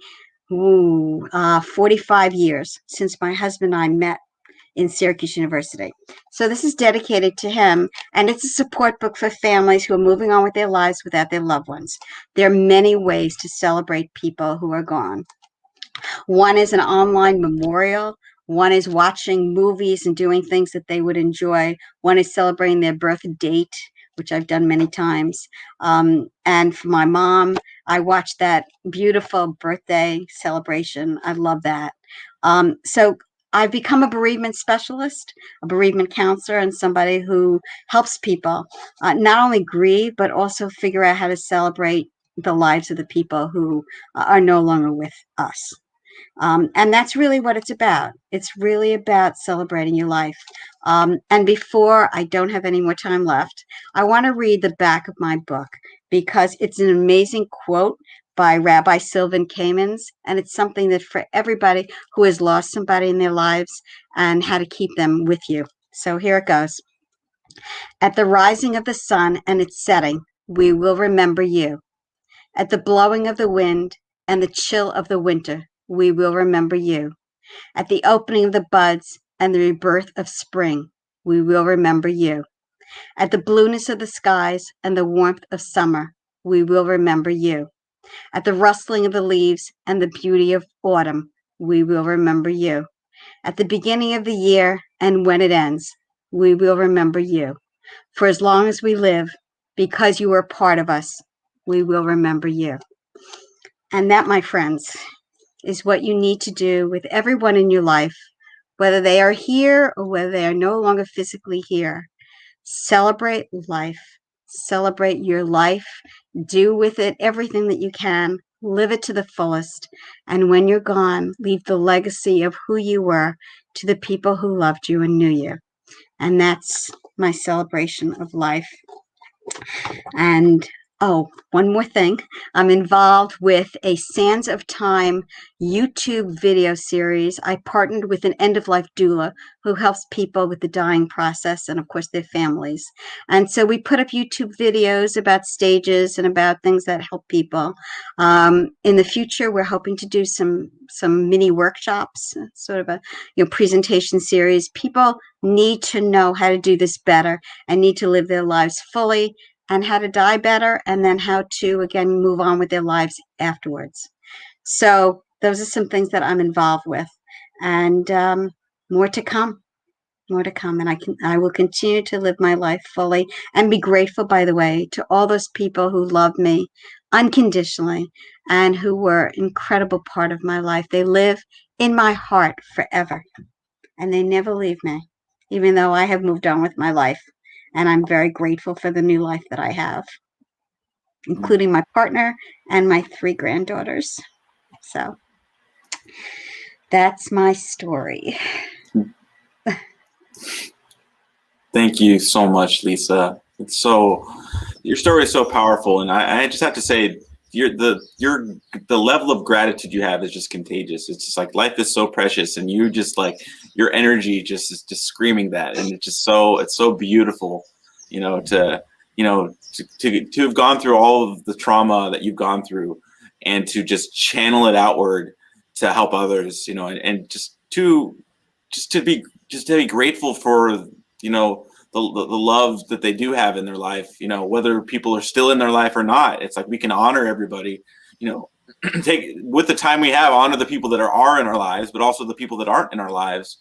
45 years since my husband and I met in Syracuse University. So this is dedicated to him, and it's a support book for families who are moving on with their lives without their loved ones. There are many ways to celebrate people who are gone. One is an online memorial. One is watching movies and doing things that they would enjoy. One is celebrating their birth date, which I've done many times. And for my mom, I watched that beautiful birthday celebration. I love that. So I've become a bereavement specialist, a bereavement counselor, and somebody who helps people not only grieve, but also figure out how to celebrate the lives of the people who are no longer with us. And that's really what it's about. It's really about celebrating your life. And before I don't have any more time left, I want to read the back of my book because it's an amazing quote by Rabbi Sylvan Kamens, and it's something that for everybody who has lost somebody in their lives and how to keep them with you. So here it goes. At the rising of the sun and its setting, we will remember you. At the blowing of the wind and the chill of the winter, we will remember you. At the opening of the buds and the rebirth of spring, we will remember you. At the blueness of the skies and the warmth of summer, we will remember you. At the rustling of the leaves and the beauty of autumn, we will remember you. At the beginning of the year and when it ends, we will remember you. For as long as we live, because you are part of us, we will remember you. And that, my friends, is what you need to do with everyone in your life, whether they are here or whether they are no longer physically here. Celebrate life. Celebrate your life. Do with it everything that you can. Live it to the fullest. And when you're gone, leave the legacy of who you were to the people who loved you and knew you. And that's my celebration of life. And oh, one more thing. I'm involved with a Sands of Time YouTube video series. I partnered with an end-of-life doula who helps people with the dying process and, of course, their families. And so we put up YouTube videos about stages and about things that help people. In the future, we're hoping to do some mini workshops, sort of a presentation series. People need to know how to do this better and need to live their lives fully, and how to die better, and then how to, again, move on with their lives afterwards. So those are some things that I'm involved with, and more to come. And I will continue to live my life fully and be grateful, by the way, to all those people who loved me unconditionally and who were an incredible part of my life. They live in my heart forever, and they never leave me, even though I have moved on with my life. And I'm very grateful for the new life that I have, including my partner and my 3 granddaughters. So that's my story. Thank you so much, Lisa. Your story is so powerful, and I just have to say, the level of gratitude you have is just contagious. It's just like life is so precious, and you just like your energy just is just screaming that, and it's so beautiful, to have gone through all of the trauma that you've gone through, and to just channel it outward to help others, and just to be grateful for the love that they do have in their life, whether people are still in their life or not. It's like we can honor everybody, take with the time we have, honor the people that are in our lives, but also the people that aren't in our lives.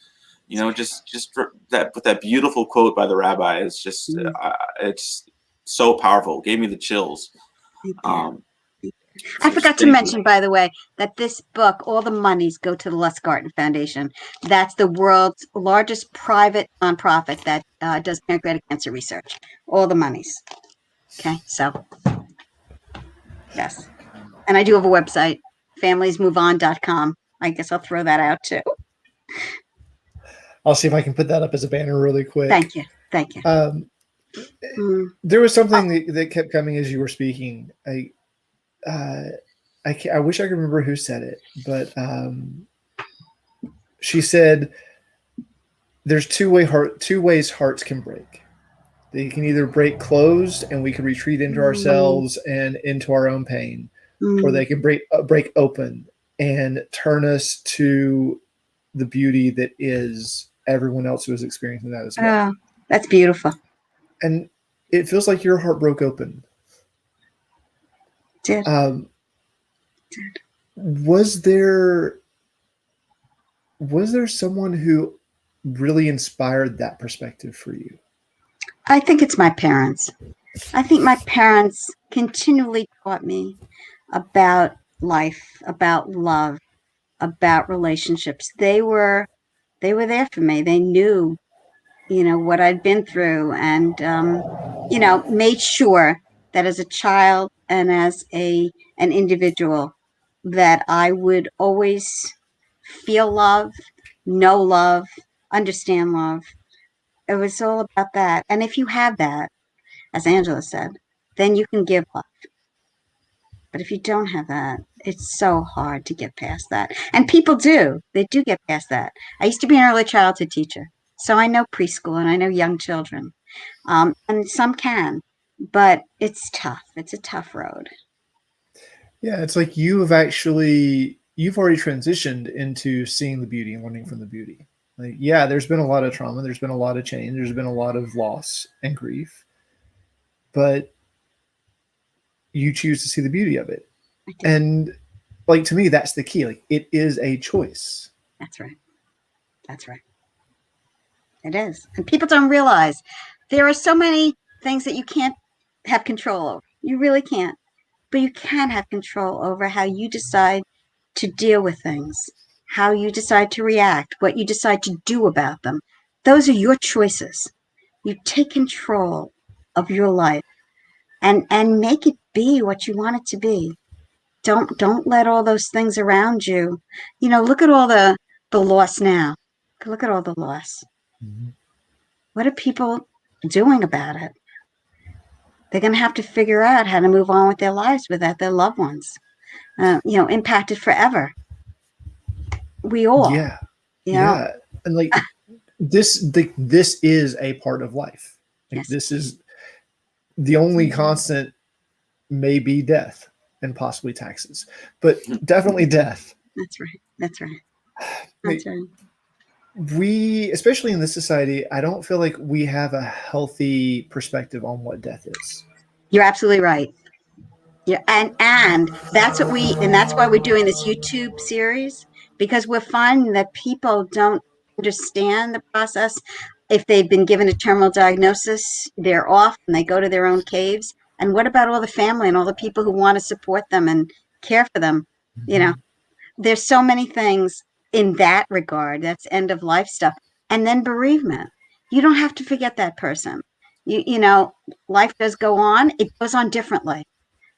Just for that beautiful quote by the rabbi is just it's so powerful. It gave me the chills. I forgot to mention, by the way, that this book, all the monies go to the Les Garten Foundation. That's the world's largest private nonprofit that does pancreatic cancer research. All the monies. Okay, so yes. And I do have a website, familiesmoveon.com. I guess I'll throw that out too. I'll see if I can put that up as a banner really quick. Thank you. There was something that kept coming as you were speaking. I wish I could remember who said it, but she said there's two ways hearts can break. They can either break closed and we can retreat into ourselves and into our own pain, or they can break open and turn us to the beauty that is everyone else who is experiencing that as well. Oh, that's beautiful. And it feels like your heart broke open. Did. Was there someone who really inspired that perspective for you? I think it's my parents. I think my parents continually taught me about life, about love, about relationships. They were there for me. They knew, what I'd been through, and made sure that as a child and as an individual, that I would always feel love, know love, understand love. It was all about that. And if you have that, as Angela said, then you can give love. But if you don't have that, it's so hard to get past that. And people do. They do get past that. I used to be an early childhood teacher, so I know preschool and I know young children. And some can, but it's tough. It's a tough road. Yeah, it's like you've already transitioned into seeing the beauty and learning from the beauty. Like, yeah, there's been a lot of trauma, there's been a lot of change, there's been a lot of loss and grief, but you choose to see the beauty of it. And like, to me, that's the key. Like, it is a choice. That's right. That's right. It is. And people don't realize there are so many things that you can't have control over. You really can't. But you can have control over how you decide to deal with things, how you decide to react, what you decide to do about them. Those are your choices. You take control of your life and make it be what you want it to be. Don't let all those things around you. Look at all the loss now. Look at all the loss. Mm-hmm. What are people doing about it? They're going to have to figure out how to move on with their lives without their loved ones, impacted forever. We all. Yeah. Yeah. Yeah. And like this is a part of life. Like, Yes. this is the only constant, may be death and possibly taxes, but definitely death. That's right. That's right. Like, That's right. we, especially in this society, I don't feel like we have a healthy perspective on what death is. You're absolutely right. Yeah, and that's why we're doing this YouTube series, because we're finding that people don't understand the process. If they've been given a terminal diagnosis, they're off and they go to their own caves. And what about all the family and all the people who want to support them and care for them? There's so many things in that regard. That's end of life stuff. And then bereavement. You don't have to forget that person. Life does go on. It goes on differently.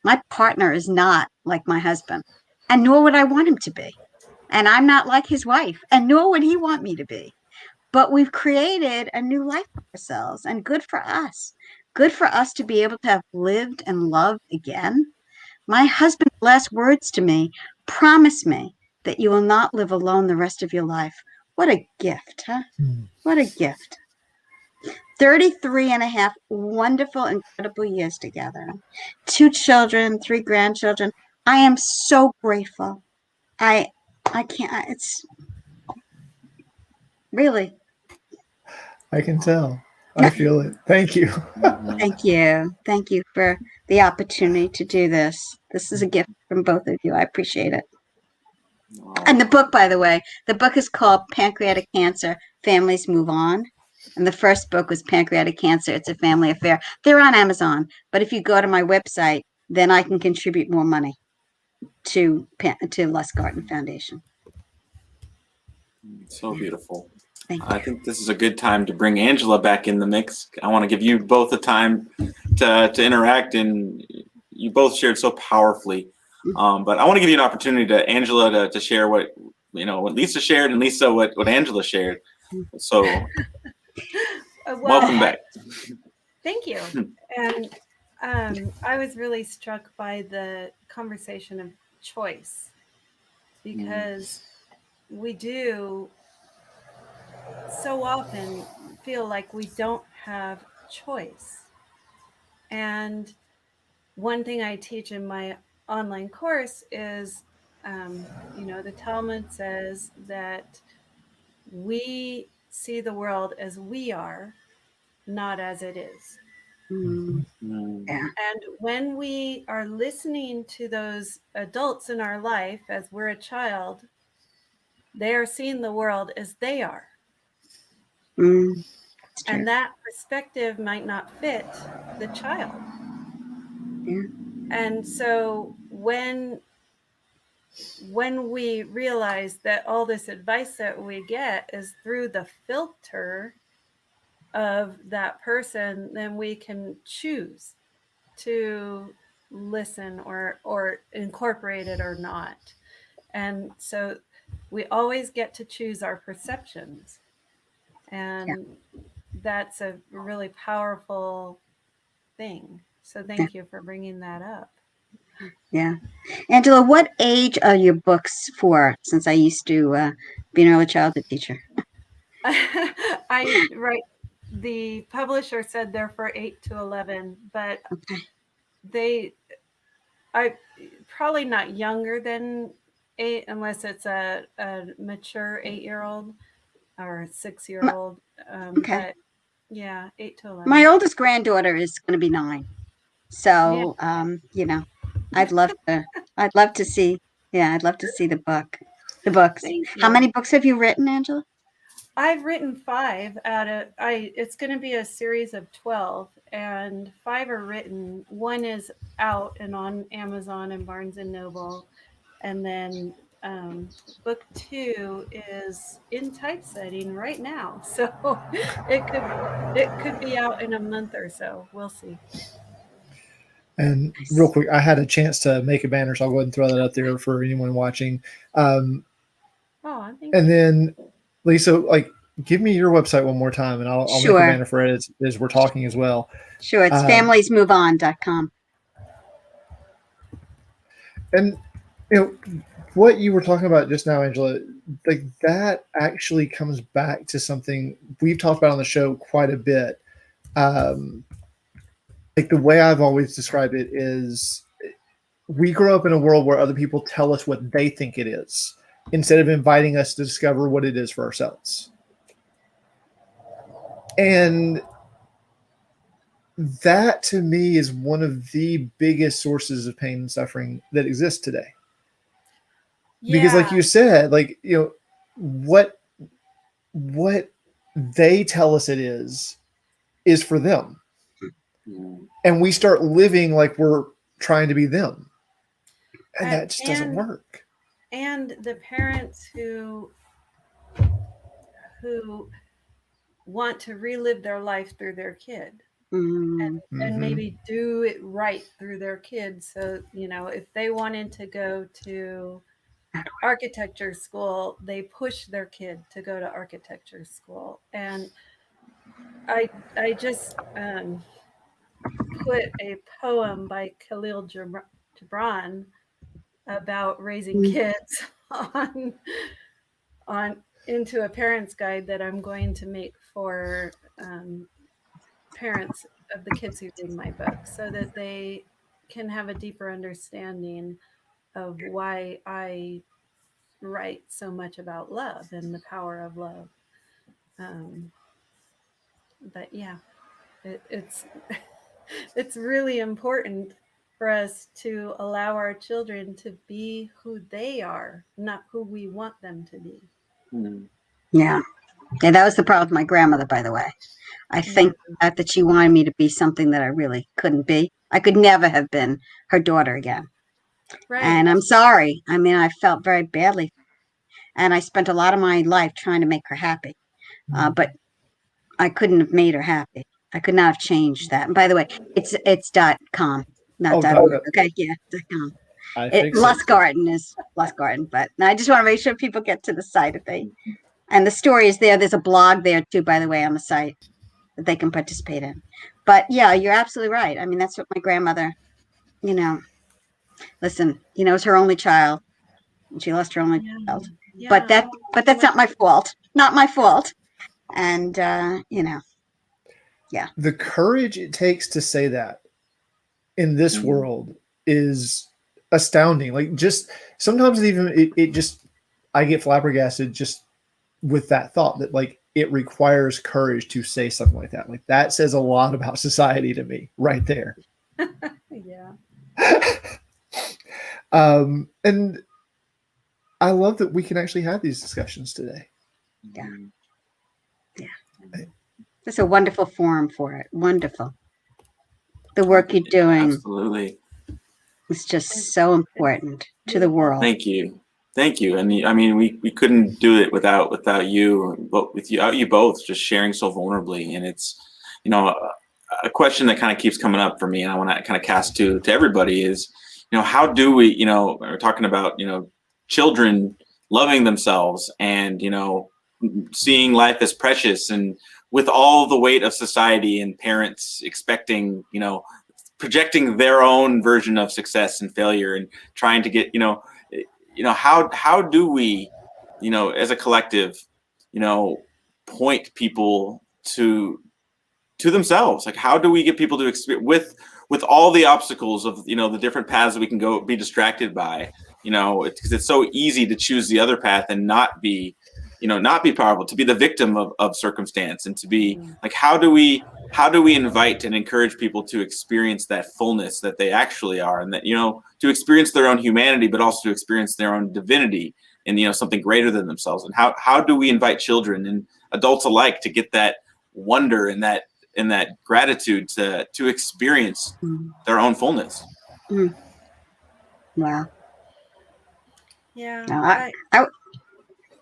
My partner is not like my husband, and nor would I want him to be. And I'm not like his wife, and nor would he want me to be. But we've created a new life for ourselves, and good for us. Good for us to be able to have lived and loved again. My husband's last words to me: promise me that you will not live alone the rest of your life. What a gift, huh? What a gift. 33 and a half wonderful, incredible years together. 2 children, 3 grandchildren. I am so grateful. I can't, it's really. I can tell. I feel it. Thank you. Thank you. Thank you for the opportunity to do this. This is a gift from both of you. I appreciate it. And the book, by the way, the book is called Pancreatic Cancer, Families Move On. And the first book was Pancreatic Cancer, It's a Family Affair. They're on Amazon. But if you go to my website, then I can contribute more money to Lustgarten Foundation. So beautiful. Thank you. I think this is a good time to bring Angela back in the mix. I want to give you both the time to interact, and you both shared so powerfully. But I want to give you an opportunity to Angela to share what Lisa shared, and Lisa what Angela shared. So welcome back. Thank you. And I was really struck by the conversation of choice, because we do so often feel like we don't have choice. And one thing I teach in my online course is, the Talmud says that we see the world as we are, not as it is. Mm, Mm. yeah. And when we are listening to those adults in our life as we're a child, they are seeing the world as they are. Mm, it's true. And that perspective might not fit the child. Yeah. And so when we realize that all this advice that we get is through the filter of that person, then we can choose to listen or incorporate it or not. And so we always get to choose our perceptions. And that's a really powerful thing. So Yeah. thank you for bringing that up. Yeah. Angela, what age are your books for? Since I used to be an early childhood teacher. I write, the publisher said they're for 8 to 11, but Okay. I probably not younger than 8 unless it's a mature 8-year-old or a 6-year-old. Okay. But yeah, 8 to 11. My oldest granddaughter is going to be 9. So, I'd love to see, I'd love to see the books. Thank How you. many books have you written, Angela? I've written 5 out of it's going to be a series of 12, and 5 are written. 1 is out and on Amazon and Barnes and Noble, and then book 2 is in typesetting right now. So it could be out in a month or so. We'll see. And Nice. real quick, I had a chance to make a banner, so I'll go ahead and throw that up there for anyone watching. Oh, I think. And then, Lisa, like, give me your website one more time, and I'll make a Sure. banner for it as we're talking as well. Sure, it's familiesmoveon.com. And what you were talking about just now, Angela, like that actually comes back to something we've talked about on the show quite a bit. Like the way I've always described it is we grow up in a world where other people tell us what they think it is instead of inviting us to discover what it is for ourselves. And that to me is one of the biggest sources of pain and suffering that exists today. Because like you said, like, what they tell us it is for them. Mm. And we start living like we're trying to be them. And that just doesn't work. And the parents who want to relive their life through their kid. And maybe do it right through their kids. So, if they wanted to go to architecture school, they push their kid to go to architecture school. And I just put a poem by Khalil Gibran about raising kids on into a parent's guide that I'm going to make for parents of the kids who read my book, so that they can have a deeper understanding of why I write so much about love and the power of love. But yeah, it's it's really important for us to allow our children to be who they are, not who we want them to be. Mm. Yeah, that was the problem with my grandmother, by the way. I think that she wanted me to be something that I really couldn't be. I could never have been her daughter again. Right. And I'm sorry. I mean, I felt very badly. And I spent a lot of my life trying to make her happy. But I couldn't have made her happy. I could not have changed that. And by the way, it's .com, not .org. Okay, yeah, .com. Lustgarden is Lustgarden, but I just want to make sure people get to the site if they. And the story is there. There's a blog there too, by the way, on the site that they can participate in. But yeah, you're absolutely right. I mean, that's what my grandmother, listen, it was her only child. And she lost her only child. Yeah. But that's not my fault. Not my fault. And yeah. The courage it takes to say that in this world is astounding. Like, just sometimes it just I get flabbergasted just with that thought that, like, it requires courage to say something like that. Like that says a lot about society to me right there. Yeah. And I love that we can actually have these discussions today. Yeah. It's a wonderful forum for it. Wonderful. The work you're doing Absolutely. is just so important to the world. Thank you. Thank you. And I mean, we couldn't do it without you, but with you both just sharing so vulnerably. And it's, you know, a question that kind of keeps coming up for me, and I want to kind of cast to everybody is, you know, how do we, you know, we're talking about, you know, children loving themselves and, you know, seeing life as precious, and with all the weight of society and parents expecting, you know, projecting their own version of success and failure and trying to get, you know, how do we, you know, as a collective, you know, point people to themselves? Like, how do we get people to experience with all the obstacles of, you know, the different paths that we can go be distracted by, you know, because it's so easy to choose the other path and not be, you know, not be powerful, to be the victim of circumstance, and to be like, how do we invite and encourage people to experience that fullness that they actually are, and that, you know, to experience their own humanity, but also to experience their own divinity and, you know, something greater than themselves? And how do we invite children and adults alike to get that wonder and that gratitude to experience their own fullness? Wow. Yeah. No,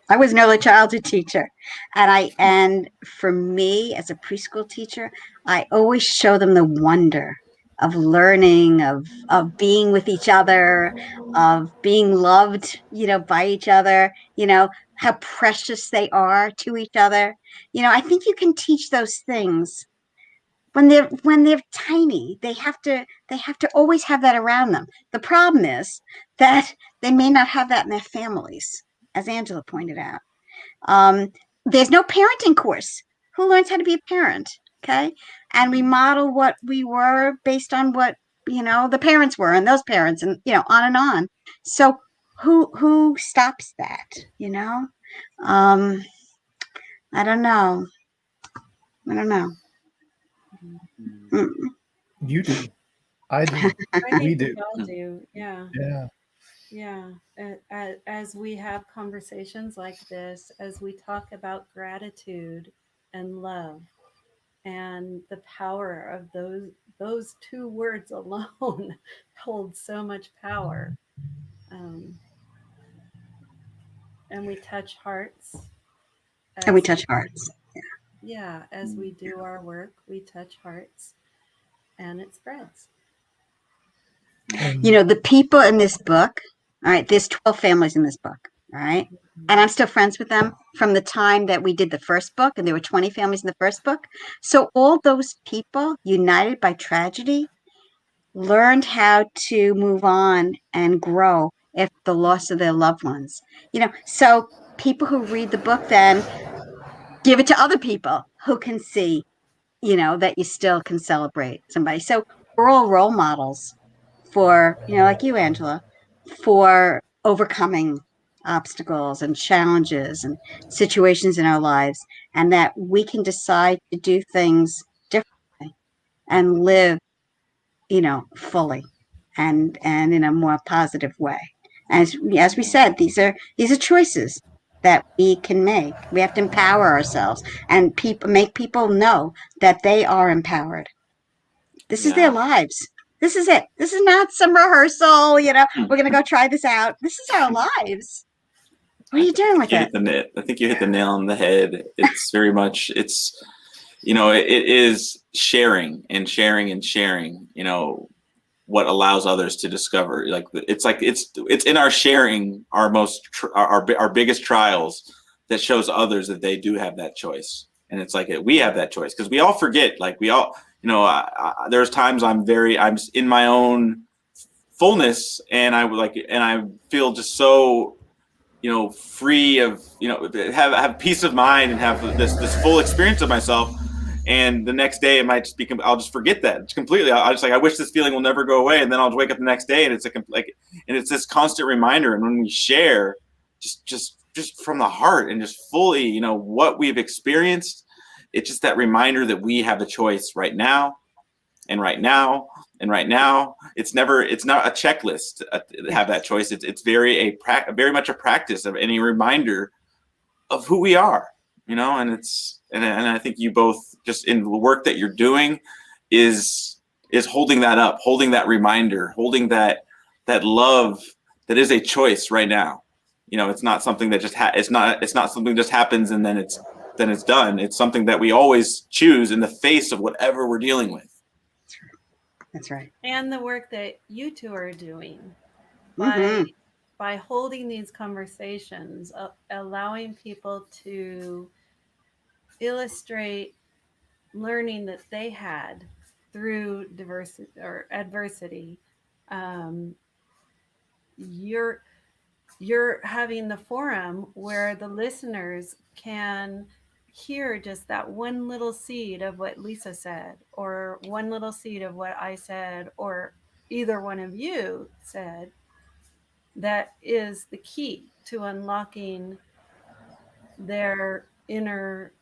I was an early childhood teacher, and for me as a preschool teacher, I always show them the wonder of learning, of being with each other, of being loved, you know, by each other, you know, how precious they are to each other. You know, I think you can teach those things when they're tiny. They have to always have that around them. The problem is that they may not have that in their families, as Angela pointed out. There's no parenting course. Who learns how to be a parent? Okay. And we model what we were based on what, you know, the parents were, and those parents, and, you know, on and on. So who stops that, you know? I don't know. Mm. You do. I do. I We think do. we all do. Yeah. Yeah. Yeah. As we have conversations like this, as we talk about gratitude and love, and the power of those two words alone hold so much power. And we touch hearts. And we touch hearts. Yeah, as we do our work, we touch hearts, and it spreads. You know, the people in this book, all right, there's 12 families in this book, all right? And I'm still friends with them from the time that we did the first book, and there were 20 families in the first book. So all those people, united by tragedy, learned how to move on and grow after the loss of their loved ones. You know, so people who read the book then give it to other people who can see, you know, that you still can celebrate somebody. So we're all role models for, you know, like you, Angela, for overcoming obstacles and challenges and situations in our lives, and that we can decide to do things differently and live, you know, fully and in a more positive way. As we said, these are choices that we can make. We have to empower ourselves and make people know that they are empowered. This is their lives. This is it. This is not some rehearsal, you know, we're going to go try this out. This is our lives. What are you doing with it? I think you hit the nail on the head. It's very much, it's, you know, it is sharing and sharing and sharing, you know, what allows others to discover. Like it's in our sharing our biggest trials that shows others that they do have that choice. And it's like we have that choice, because we all forget, like we all, you know, there's times I'm in my own fullness, and I feel just so, you know, free of, you know, have peace of mind and have this full experience of myself. And the next day it might just I'll just forget that completely. I just I wish this feeling will never go away. And then I'll wake up the next day and it's and it's this constant reminder. And when we share, just just from the heart and just fully, you know, what we've experienced. It's just that reminder that we have the choice right now and right now and right now. It's not a checklist to have that choice. It's very much a practice of any reminder of who we are, you know. And and I think you both, just in the work that you're doing, is holding that up, holding that reminder, holding that love that is a choice right now. You know, it's not something that just it's not something that just happens and then it's done. It's something that we always choose in the face of whatever we're dealing with. That's right. And the work that you two are doing Mm-hmm. by holding these conversations, allowing people to illustrate learning that they had through diversity or adversity. You're having the forum where the listeners can hear just that one little seed of what Lisa said, or one little seed of what I said, or either one of you said, that is the key to unlocking their inner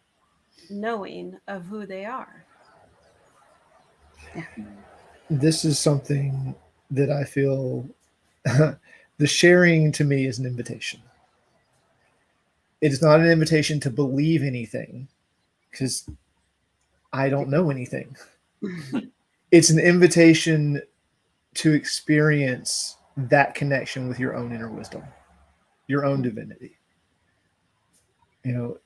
knowing of who they are. This is something that I feel the sharing to me is an invitation. It is not an invitation to believe anything, because I don't know anything. It's an invitation to experience that connection with your own inner wisdom, your own divinity. You know,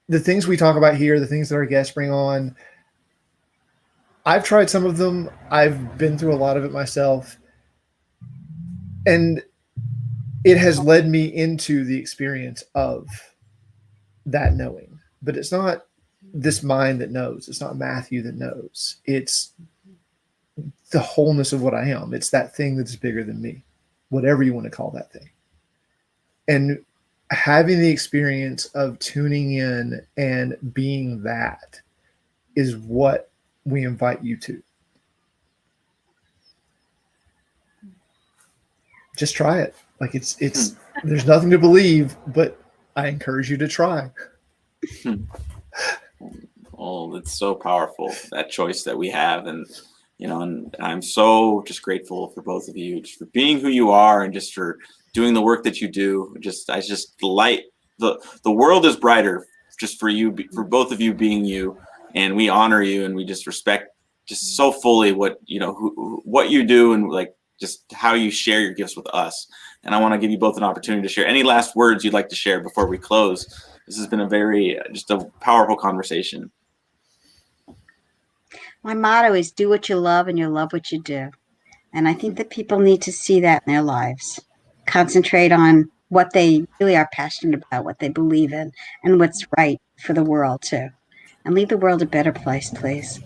the things we talk about here, the things that our guests bring on, I've tried some of them. I've been through a lot of it myself. And it has led me into the experience of that knowing. But it's not this mind that knows. It's not Matthew that knows. It's the wholeness of what I am. It's that thing that's bigger than me, whatever you want to call that thing. And having the experience of tuning in and being that is what we invite you to. Just try it. Like it's there's nothing to believe, but I encourage you to try. Oh, it's so powerful, that choice that we have. And, you know, and I'm so just grateful for both of you, just for being who you are and just for doing the work that you do. I just light the world is brighter just for you, for both of you being you, and we honor you and we just respect just so fully what, you know, what you do and like just how you share your gifts with us. And I want to give you both an opportunity to share any last words you'd like to share before we close. This has been just a powerful conversation. My motto is do what you love and you'll love what you do. And I think that people need to see that in their lives. Concentrate on what they really are passionate about, what they believe in, and what's right for the world too. And leave the world a better place, please.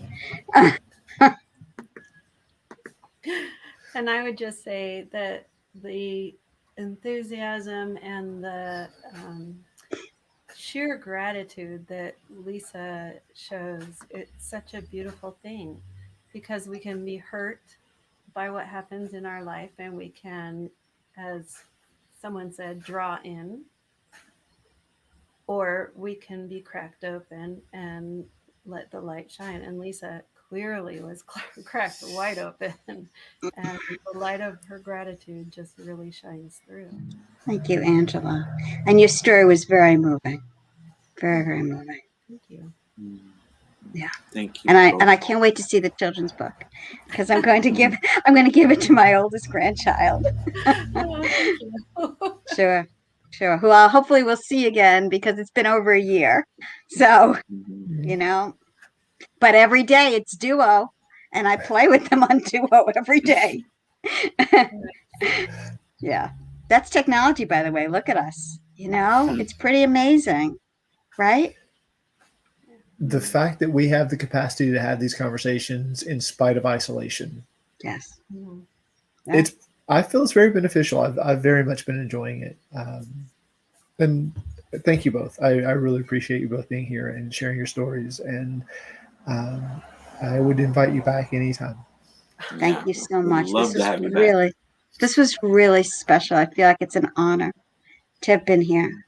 And I would just say that the enthusiasm and the sheer gratitude that Lisa shows, it's such a beautiful thing, because we can be hurt by what happens in our life and we can, as someone said, draw in, or we can be cracked open and let the light shine. And Lisa clearly was cracked wide open, and the light of her gratitude just really shines through. Thank you, Angela. And your story was very moving. Very, very moving. Thank you. Yeah. Thank you. And I can't wait to see the children's book, because I'm going to give it to my oldest grandchild. Oh, thank you. Sure. Who I'll hopefully will see again, because it's been over a year. So, you know, but every day it's duo, and I play with them on duo every day. Yeah. That's technology, by the way. Look at us. You know, it's pretty amazing, right? The fact that we have the capacity to have these conversations in spite of isolation. Yes. Mm-hmm. I feel it's very beneficial. I've very much been enjoying it. And thank you both. I really appreciate you both being here and sharing your stories. And I would invite you back anytime. Thank you so much. Love to have you back. This was really special. I feel like it's an honor to have been here.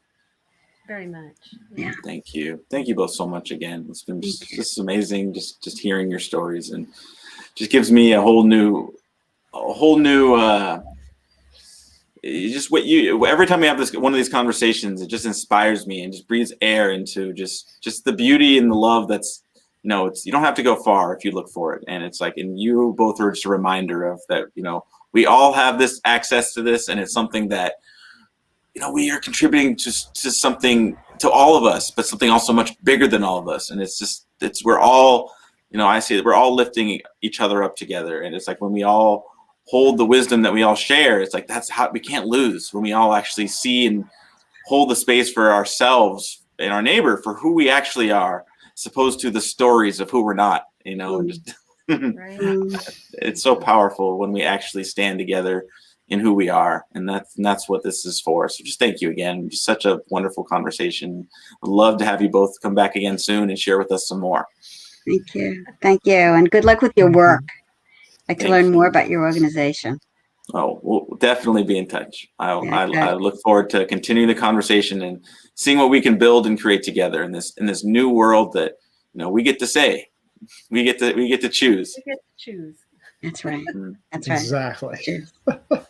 very much. Yeah. Thank you. Thank you both so much again. It's been just amazing just hearing your stories, and just gives me a whole new just what you every time we have this one of these conversations, it just inspires me and just breathes air into just the beauty and the love that's, it's, you don't have to go far if you look for it. And it's like, and you both are just a reminder of that, we all have this access to this, and it's something that, we are contributing to something, to all of us, but something also much bigger than all of us. And we're all, I see that we're all lifting each other up together. And it's like, when we all hold the wisdom that we all share, it's like, that's how we can't lose, when we all actually see and hold the space for ourselves and our neighbor for who we actually are, as opposed to the stories of who we're not, and just Right. it's so powerful when we actually stand together in who we are, and that's what this is for. So just thank you again. Just such a wonderful conversation. I'd love to have you both come back again soon and share with us some more. Thank you, and good luck with your work. I'd like to Thank learn you. more about your organization. Oh, we'll definitely be in touch. Yeah, I look forward to continuing the conversation and seeing what we can build and create together in this new world that, we get to say, we get to choose. We get to choose. That's right. Mhm. That's right. Exactly. Cheers. Well,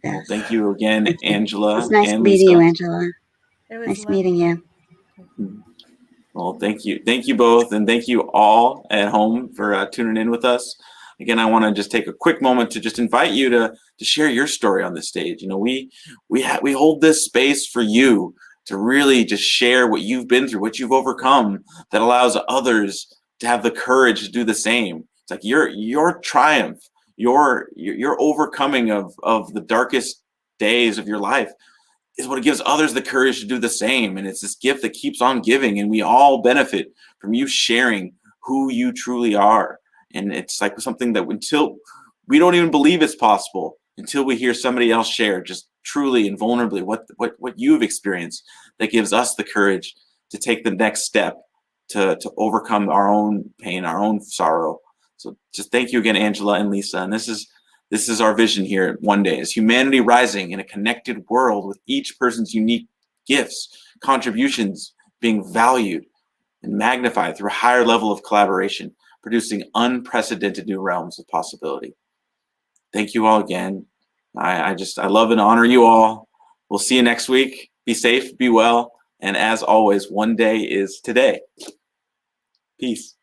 Yes. thank you again, Angela. It's nice and meeting Lisa. you, Angela. It was Nice lovely. meeting you. Well, thank you both, and thank you all at home for tuning in with us. Again, I want to just take a quick moment to just invite you to share your story on this stage. We hold this space for you to really just share what you've been through, what you've overcome, that allows others to have the courage to do the same. It's like your triumph, your overcoming of the darkest days of your life is what gives others the courage to do the same. And it's this gift that keeps on giving, and we all benefit from you sharing who you truly are. And it's like something that, until we don't even believe it's possible, until we hear somebody else share just truly and vulnerably what you've experienced, that gives us the courage to take the next step to overcome our own pain, our own sorrow. So just thank you again, Angela and Lisa. And this is our vision here at One Day, is humanity rising in a connected world, with each person's unique gifts, contributions being valued and magnified through a higher level of collaboration, producing unprecedented new realms of possibility. Thank you all again. I love and honor you all. We'll see you next week. Be safe, be well, and as always, one day is today. Peace.